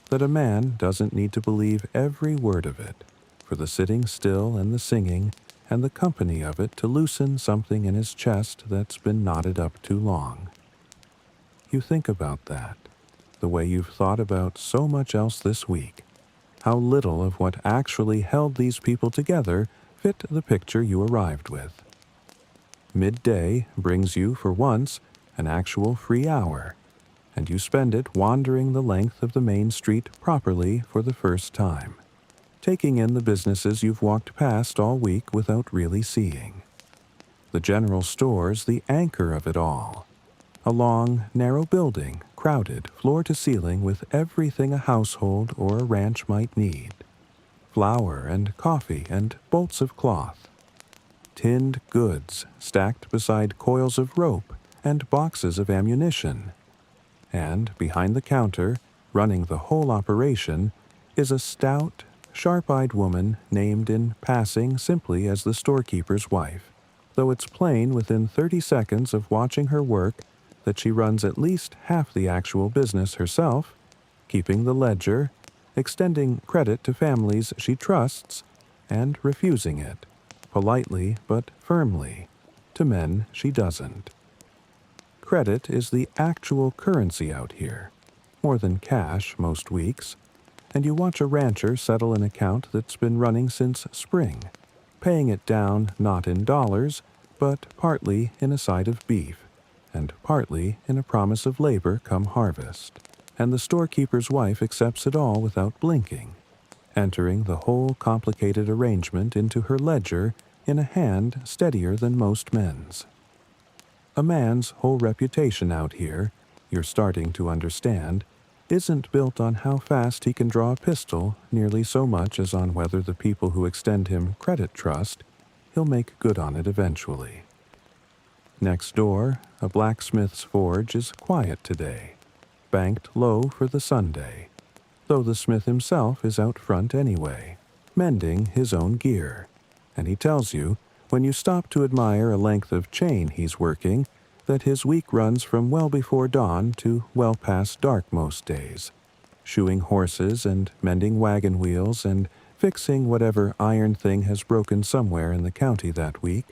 that a man doesn't need to believe every word of it, for the sitting still and the singing and the company of it to loosen something in his chest that's been knotted up too long. You think about that, the way you've thought about so much else this week, how little of what actually held these people together fit the picture you arrived with. Midday brings you, for once, an actual free hour, and you spend it wandering the length of the main street properly for the first time, taking in the businesses you've walked past all week without really seeing. The general store's the anchor of it all. A long, narrow building, crowded floor to ceiling with everything a household or a ranch might need. Flour and coffee and bolts of cloth. Tinned goods stacked beside coils of rope and boxes of ammunition. And behind the counter, running the whole operation, is a stout, sharp-eyed woman named in passing simply as the storekeeper's wife, though it's plain within 30 seconds of watching her work that she runs at least half the actual business herself, keeping the ledger, extending credit to families she trusts, and refusing it, politely but firmly, to men she doesn't. Credit is the actual currency out here, more than cash most weeks, and you watch a rancher settle an account that's been running since spring, paying it down not in dollars, but partly in a side of beef, and partly in a promise of labor come harvest, and the storekeeper's wife accepts it all without blinking, entering the whole complicated arrangement into her ledger in a hand steadier than most men's. A man's whole reputation out here, you're starting to understand, isn't built on how fast he can draw a pistol nearly so much as on whether the people who extend him credit trust he'll make good on it eventually. Next door, a blacksmith's forge is quiet today, banked low for the Sunday, though the smith himself is out front anyway, mending his own gear, and he tells you, when you stop to admire a length of chain he's working, that his week runs from well before dawn to well past dark most days, shoeing horses and mending wagon wheels and fixing whatever iron thing has broken somewhere in the county that week,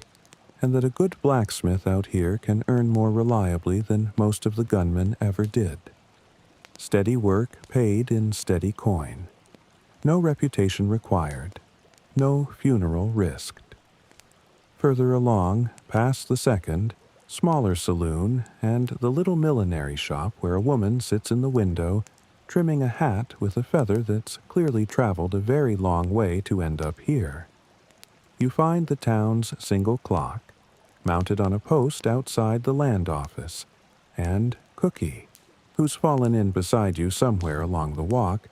and that a good blacksmith out here can earn more reliably than most of the gunmen ever did. Steady work paid in steady coin. No reputation required. No funeral risked. Further along, past the second, smaller saloon, and the little millinery shop where a woman sits in the window, trimming a hat with a feather that's clearly traveled a very long way to end up here. You find the town's single clock, mounted on a post outside the land office, and Cookie, who's fallen in beside you somewhere along the walk,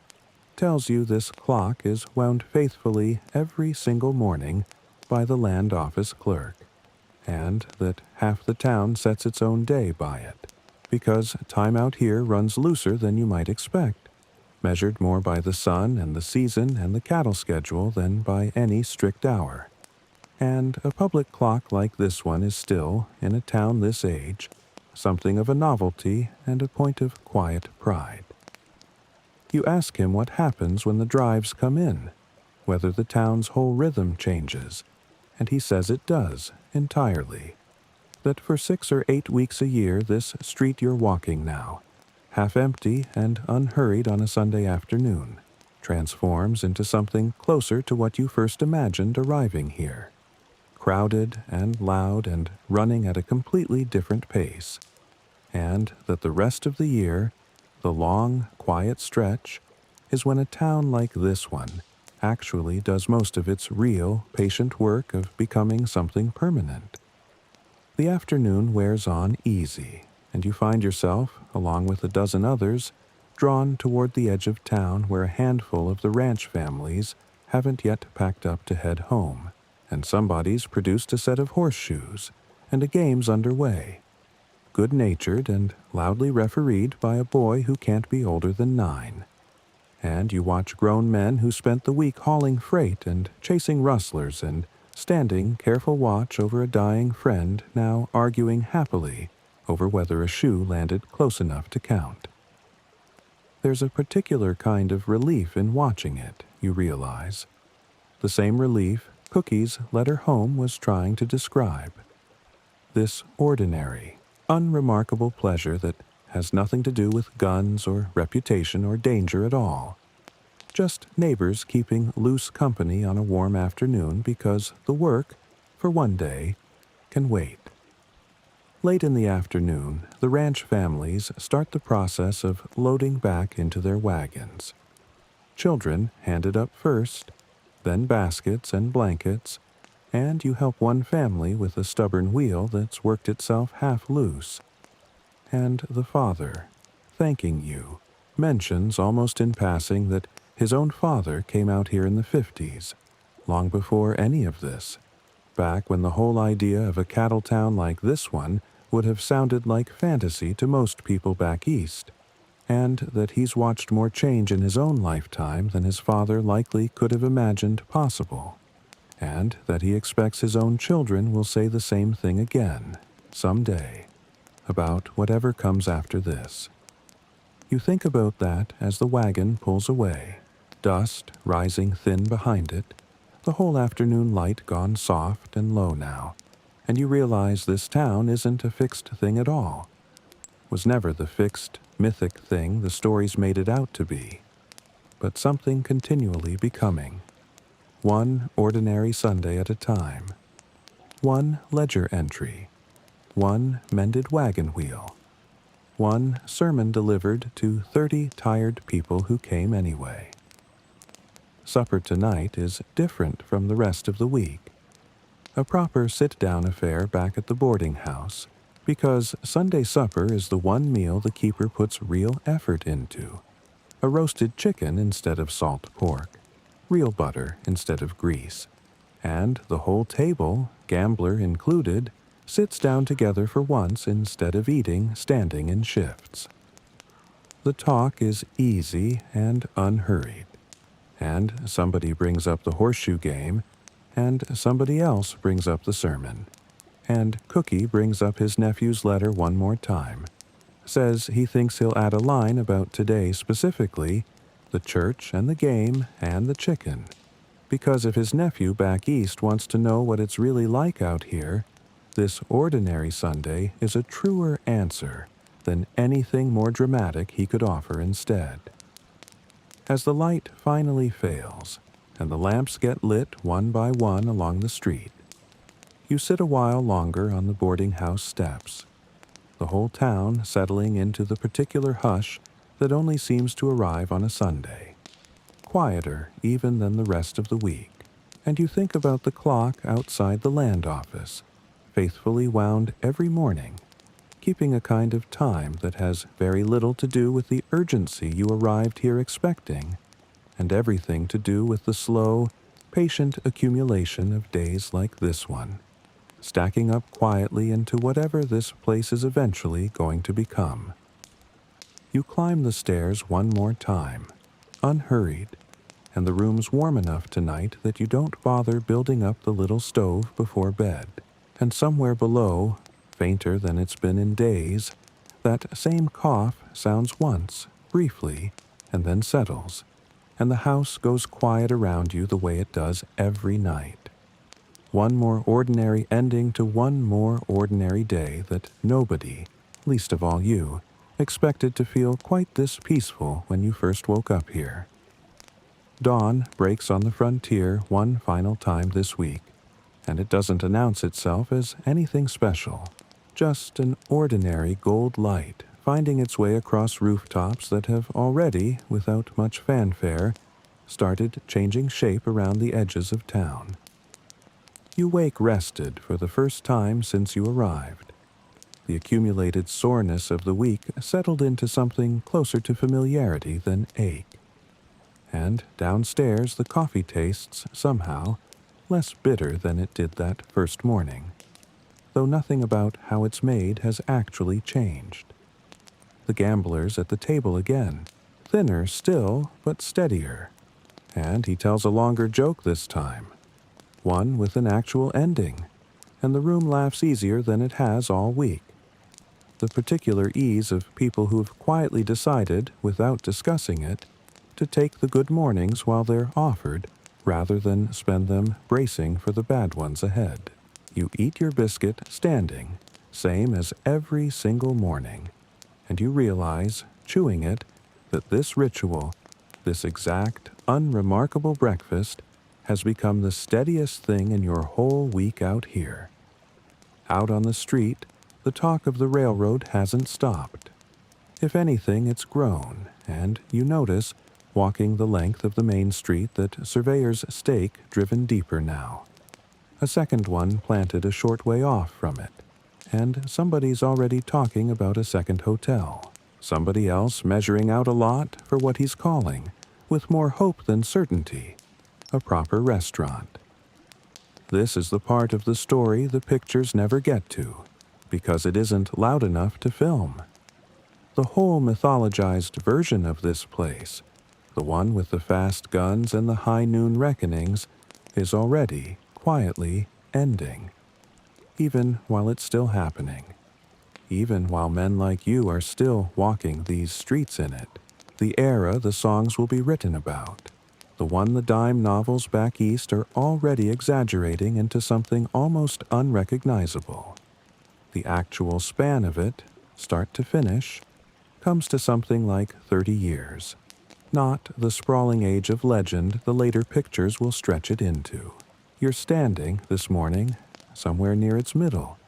tells you this clock is wound faithfully every single morning by the land office clerk, and that half the town sets its own day by it, because time out here runs looser than you might expect, measured more by the sun and the season and the cattle schedule than by any strict hour. And a public clock like this one is still, in a town this age, something of a novelty and a point of quiet pride. You ask him what happens when the drives come in, whether the town's whole rhythm changes, and he says it does, entirely. That for 6 or 8 weeks a year this street you're walking now, half empty and unhurried on a Sunday afternoon, transforms into something closer to what you first imagined arriving here. Crowded and loud and running at a completely different pace, and that the rest of the year, the long, quiet stretch, is when a town like this one actually does most of its real, patient work of becoming something permanent. The afternoon wears on easy, and you find yourself, along with a dozen others, drawn toward the edge of town where a handful of the ranch families haven't yet packed up to head home, and somebody's produced a set of horseshoes, and a game's underway, good-natured and loudly refereed by a boy who can't be older than 9. And you watch grown men who spent the week hauling freight and chasing rustlers and standing careful watch over a dying friend now arguing happily over whether a shoe landed close enough to count. There's a particular kind of relief in watching it, you realize. The same relief Cookie's letter home was trying to describe. This ordinary, unremarkable pleasure that has nothing to do with guns or reputation or danger at all. Just neighbors keeping loose company on a warm afternoon because the work, for one day, can wait. Late in the afternoon, the ranch families start the process of loading back into their wagons. Children handed up first, then baskets and blankets, and you help one family with a stubborn wheel that's worked itself half loose. And the father, thanking you, mentions almost in passing that his own father came out here in the 50s, long before any of this, back when the whole idea of a cattle town like this one would have sounded like fantasy to most people back east, and that he's watched more change in his own lifetime than his father likely could have imagined possible, and that he expects his own children will say the same thing again, someday, about whatever comes after this. You think about that as the wagon pulls away, dust rising thin behind it, the whole afternoon light gone soft and low now, and you realize this town isn't a fixed thing at all. Was never the fixed, mythic thing the stories made it out to be, but something continually becoming. One ordinary Sunday at a time. One ledger entry. One mended wagon wheel. One sermon delivered to 30 tired people who came anyway. Supper tonight is different from the rest of the week. A proper sit-down affair back at the boarding house, because Sunday supper is the one meal the keeper puts real effort into. A roasted chicken instead of salt pork, real butter instead of grease, and the whole table, gambler included, sits down together for once instead of eating standing in shifts. The talk is easy and unhurried, and somebody brings up the horseshoe game, and somebody else brings up the sermon, and Cookie brings up his nephew's letter one more time, says he thinks he'll add a line about today specifically, the church and the game and the chicken, because if his nephew back east wants to know what it's really like out here, this ordinary Sunday is a truer answer than anything more dramatic he could offer instead. As the light finally fails, and the lamps get lit one by one along the street, you sit a while longer on the boarding house steps, the whole town settling into the particular hush that only seems to arrive on a Sunday, quieter even than the rest of the week, and you think about the clock outside the land office, faithfully wound every morning, keeping a kind of time that has very little to do with the urgency you arrived here expecting, and everything to do with the slow, patient accumulation of days like this one, stacking up quietly into whatever this place is eventually going to become. You climb the stairs one more time, unhurried, and the room's warm enough tonight that you don't bother building up the little stove before bed, and somewhere below, fainter than it's been in days, that same cough sounds once, briefly, and then settles, and the house goes quiet around you the way it does every night. One more ordinary ending to one more ordinary day that nobody, least of all you, expected to feel quite this peaceful when you first woke up here. Dawn breaks on the frontier one final time this week, and it doesn't announce itself as anything special, just an ordinary gold light finding its way across rooftops that have already, without much fanfare, started changing shape around the edges of town. You wake rested for the first time since you arrived. The accumulated soreness of the week settled into something closer to familiarity than ache. And downstairs the coffee tastes, somehow, less bitter than it did that first morning, though nothing about how it's made has actually changed. The gamblers at the table again, thinner still, but steadier. And he tells a longer joke this time, one with an actual ending, and the room laughs easier than it has all week. The particular ease of people who've quietly decided, without discussing it, to take the good mornings while they're offered, rather than spend them bracing for the bad ones ahead. You eat your biscuit standing, same as every single morning, and you realize, chewing it, that this ritual, this exact, unremarkable breakfast, has become the steadiest thing in your whole week out here. Out on the street, the talk of the railroad hasn't stopped. If anything, it's grown, and you notice, walking the length of the main street, that surveyors stake driven deeper now. A second one planted a short way off from it, and somebody's already talking about a second hotel. Somebody else measuring out a lot for what he's calling, with more hope than certainty, a proper restaurant. This is the part of the story the pictures never get to, because it isn't loud enough to film. The whole mythologized version of this place, the one with the fast guns and the high noon reckonings, is already, quietly, ending. Even while it's still happening. Even while men like you are still walking these streets in it. The era the songs will be written about. The one-the-dime novels back east are already exaggerating into something almost unrecognizable. The actual span of it, start to finish, comes to something like 30 years. Not the sprawling age of legend the later pictures will stretch it into. You're standing, this morning, somewhere near its middle,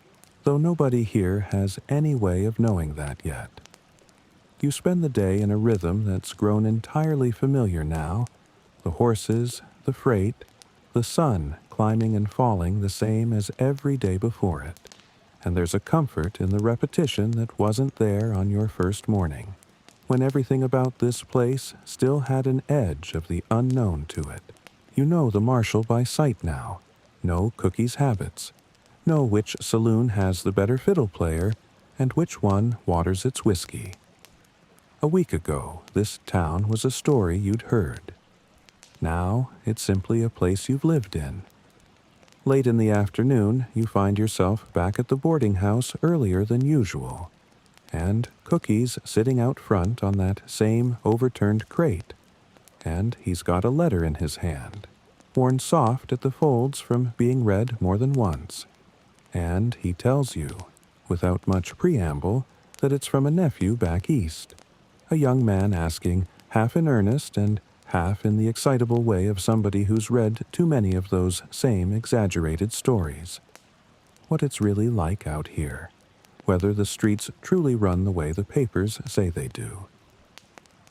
though nobody here has any way of knowing that yet. You spend the day in a rhythm that's grown entirely familiar now, the horses, the freight, the sun climbing and falling the same as every day before it. And there's a comfort in the repetition that wasn't there on your first morning, when everything about this place still had an edge of the unknown to it. You know the marshal by sight now, know Cookie's habits, know which saloon has the better fiddle player and which one waters its whiskey. A week ago, this town was a story you'd heard. Now, it's simply a place you've lived in. Late in the afternoon, you find yourself back at the boarding house earlier than usual, and Cookie's sitting out front on that same overturned crate, and he's got a letter in his hand, worn soft at the folds from being read more than once, and he tells you, without much preamble, that it's from a nephew back east, a young man asking, half in earnest and half in the excitable way of somebody who's read too many of those same exaggerated stories, what it's really like out here, whether the streets truly run the way the papers say they do.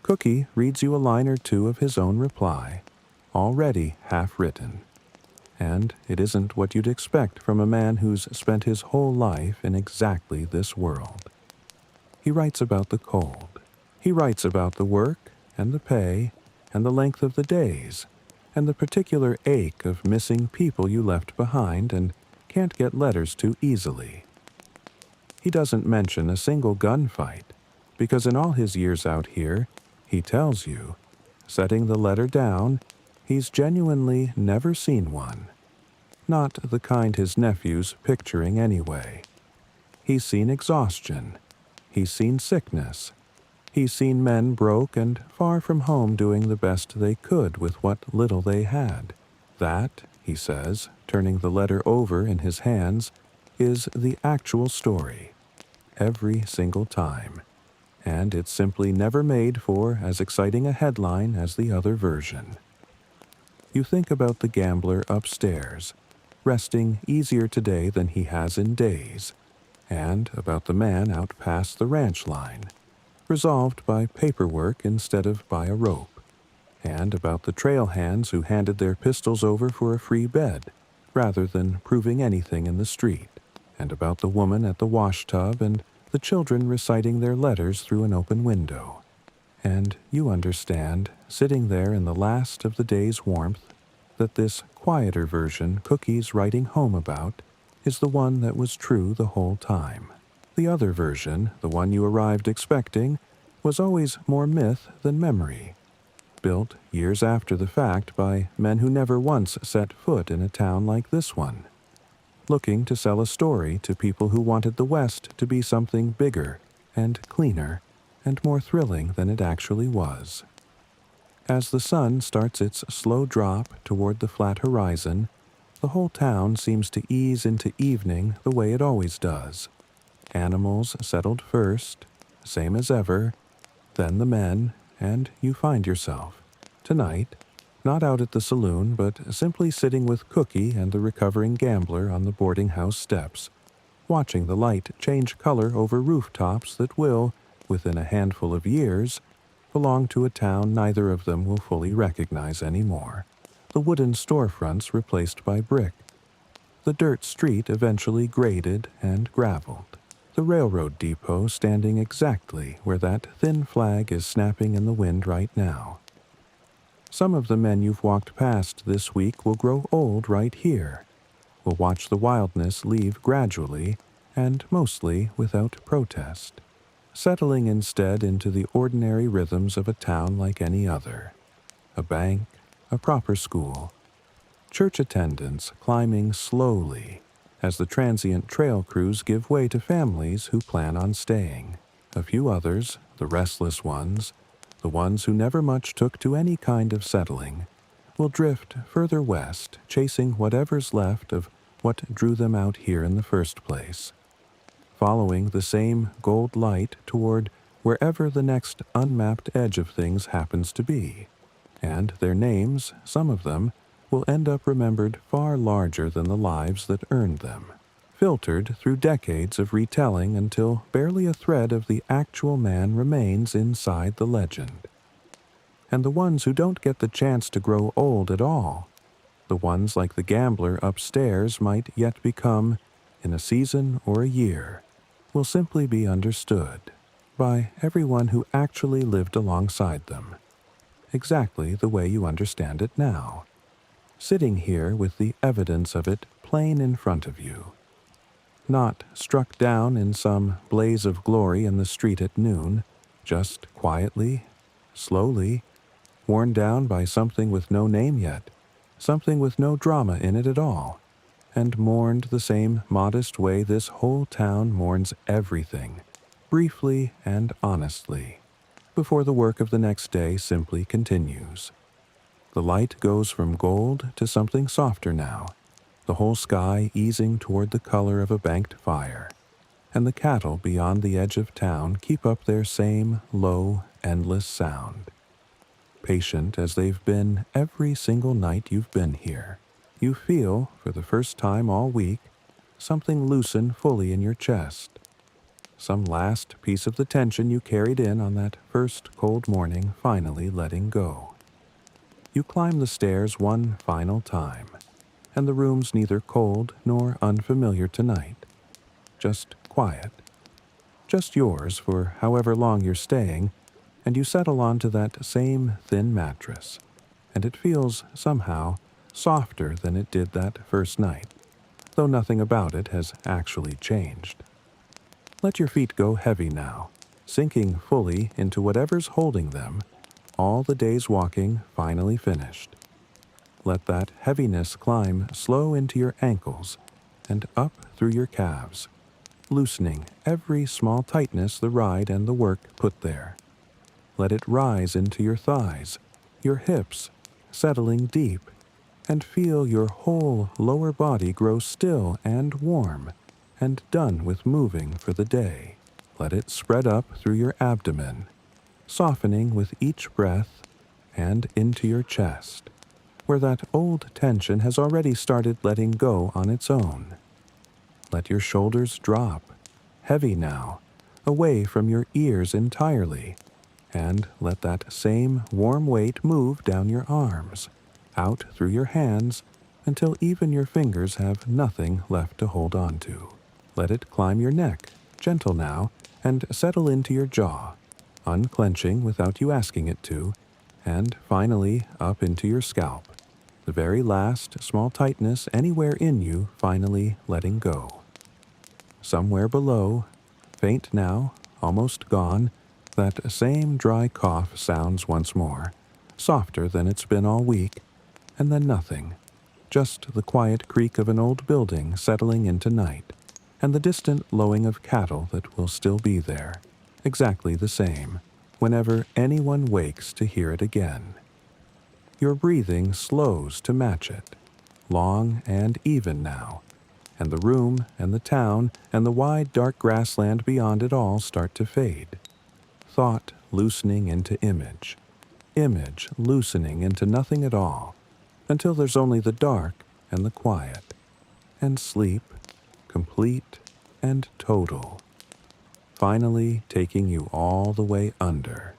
Cookie reads you a line or two of his own reply, already half-written, and it isn't what you'd expect from a man who's spent his whole life in exactly this world. He writes about the cold. He writes about the work and the pay and the length of the days, and the particular ache of missing people you left behind and can't get letters to easily. He doesn't mention a single gunfight, because in all his years out here, he tells you, setting the letter down, he's genuinely never seen one. Not the kind his nephew's picturing anyway. He's seen exhaustion. He's seen sickness. He's seen men broke and far from home doing the best they could with what little they had. That, he says, turning the letter over in his hands, is the actual story. Every single time. And it's simply never made for as exciting a headline as the other version. You think about the gambler upstairs, resting easier today than he has in days, and about the man out past the ranch line, resolved by paperwork instead of by a rope, and about the trail hands who handed their pistols over for a free bed, rather than proving anything in the street, and about the woman at the washtub and the children reciting their letters through an open window. And you understand, sitting there in the last of the day's warmth, that this quieter version Cookie's writing home about is the one that was true the whole time. The other version, the one you arrived expecting, was always more myth than memory, built years after the fact by men who never once set foot in a town like this one, looking to sell a story to people who wanted the West to be something bigger and cleaner and more thrilling than it actually was. As the sun starts its slow drop toward the flat horizon, the whole town seems to ease into evening the way it always does. Animals settled first, same as ever, then the men, and you find yourself, tonight, not out at the saloon, but simply sitting with Cookie and the recovering gambler on the boarding house steps, watching the light change color over rooftops that will, within a handful of years, belong to a town neither of them will fully recognize anymore. The wooden storefronts replaced by brick, the dirt street eventually graded and graveled, the railroad depot standing exactly where that thin flag is snapping in the wind right now. Some of the men you've walked past this week will grow old right here, will watch the wildness leave gradually and mostly without protest, settling instead into the ordinary rhythms of a town like any other. A bank, a proper school, church attendance climbing slowly as the transient trail crews give way to families who plan on staying. A few others, the restless ones, the ones who never much took to any kind of settling, will drift further west, chasing whatever's left of what drew them out here in the first place, following the same gold light toward wherever the next unmapped edge of things happens to be, and their names, some of them, will end up remembered far larger than the lives that earned them, filtered through decades of retelling until barely a thread of the actual man remains inside the legend. And the ones who don't get the chance to grow old at all, the ones like the gambler upstairs might yet become, in a season or a year, will simply be understood by everyone who actually lived alongside them, exactly the way you understand it now, sitting here with the evidence of it plain in front of you, not struck down in some blaze of glory in the street at noon, just quietly, slowly, worn down by something with no name yet, something with no drama in it at all, and mourned the same modest way this whole town mourns everything, briefly and honestly, before the work of the next day simply continues. The light goes from gold to something softer now, the whole sky easing toward the color of a banked fire, and the cattle beyond the edge of town keep up their same low, endless sound. Patient as they've been every single night you've been here, you feel, for the first time all week, something loosen fully in your chest, some last piece of the tension you carried in on that first cold morning finally letting go. You climb the stairs one final time, and the room's neither cold nor unfamiliar tonight, just quiet, just yours for however long you're staying, and you settle onto that same thin mattress, and it feels, somehow, softer than it did that first night, though nothing about it has actually changed. Let your feet go heavy now, sinking fully into whatever's holding them, all the day's walking finally finished. Let that heaviness climb slow into your ankles and up through your calves, loosening every small tightness the ride and the work put there. Let it rise into your thighs, your hips, settling deep, and feel your whole lower body grow still and warm and done with moving for the day. Let it spread up through your abdomen, softening with each breath, and into your chest, where that old tension has already started letting go on its own. Let your shoulders drop, heavy now, away from your ears entirely, and let that same warm weight move down your arms, out through your hands, until even your fingers have nothing left to hold on to. Let it climb your neck, gentle now, and settle into your jaw, unclenching without you asking it to, and finally up into your scalp, the very last small tightness anywhere in you finally letting go. Somewhere below, faint now, almost gone, that same dry cough sounds once more, softer than it's been all week, and then nothing, just the quiet creak of an old building settling into night, and the distant lowing of cattle that will still be there, exactly the same, whenever anyone wakes to hear it again. Your breathing slows to match it, long and even now, and the room and the town and the wide dark grassland beyond it all start to fade. Thought loosening into image, image loosening into nothing at all, until there's only the dark and the quiet, and sleep, complete and total, finally taking you all the way under.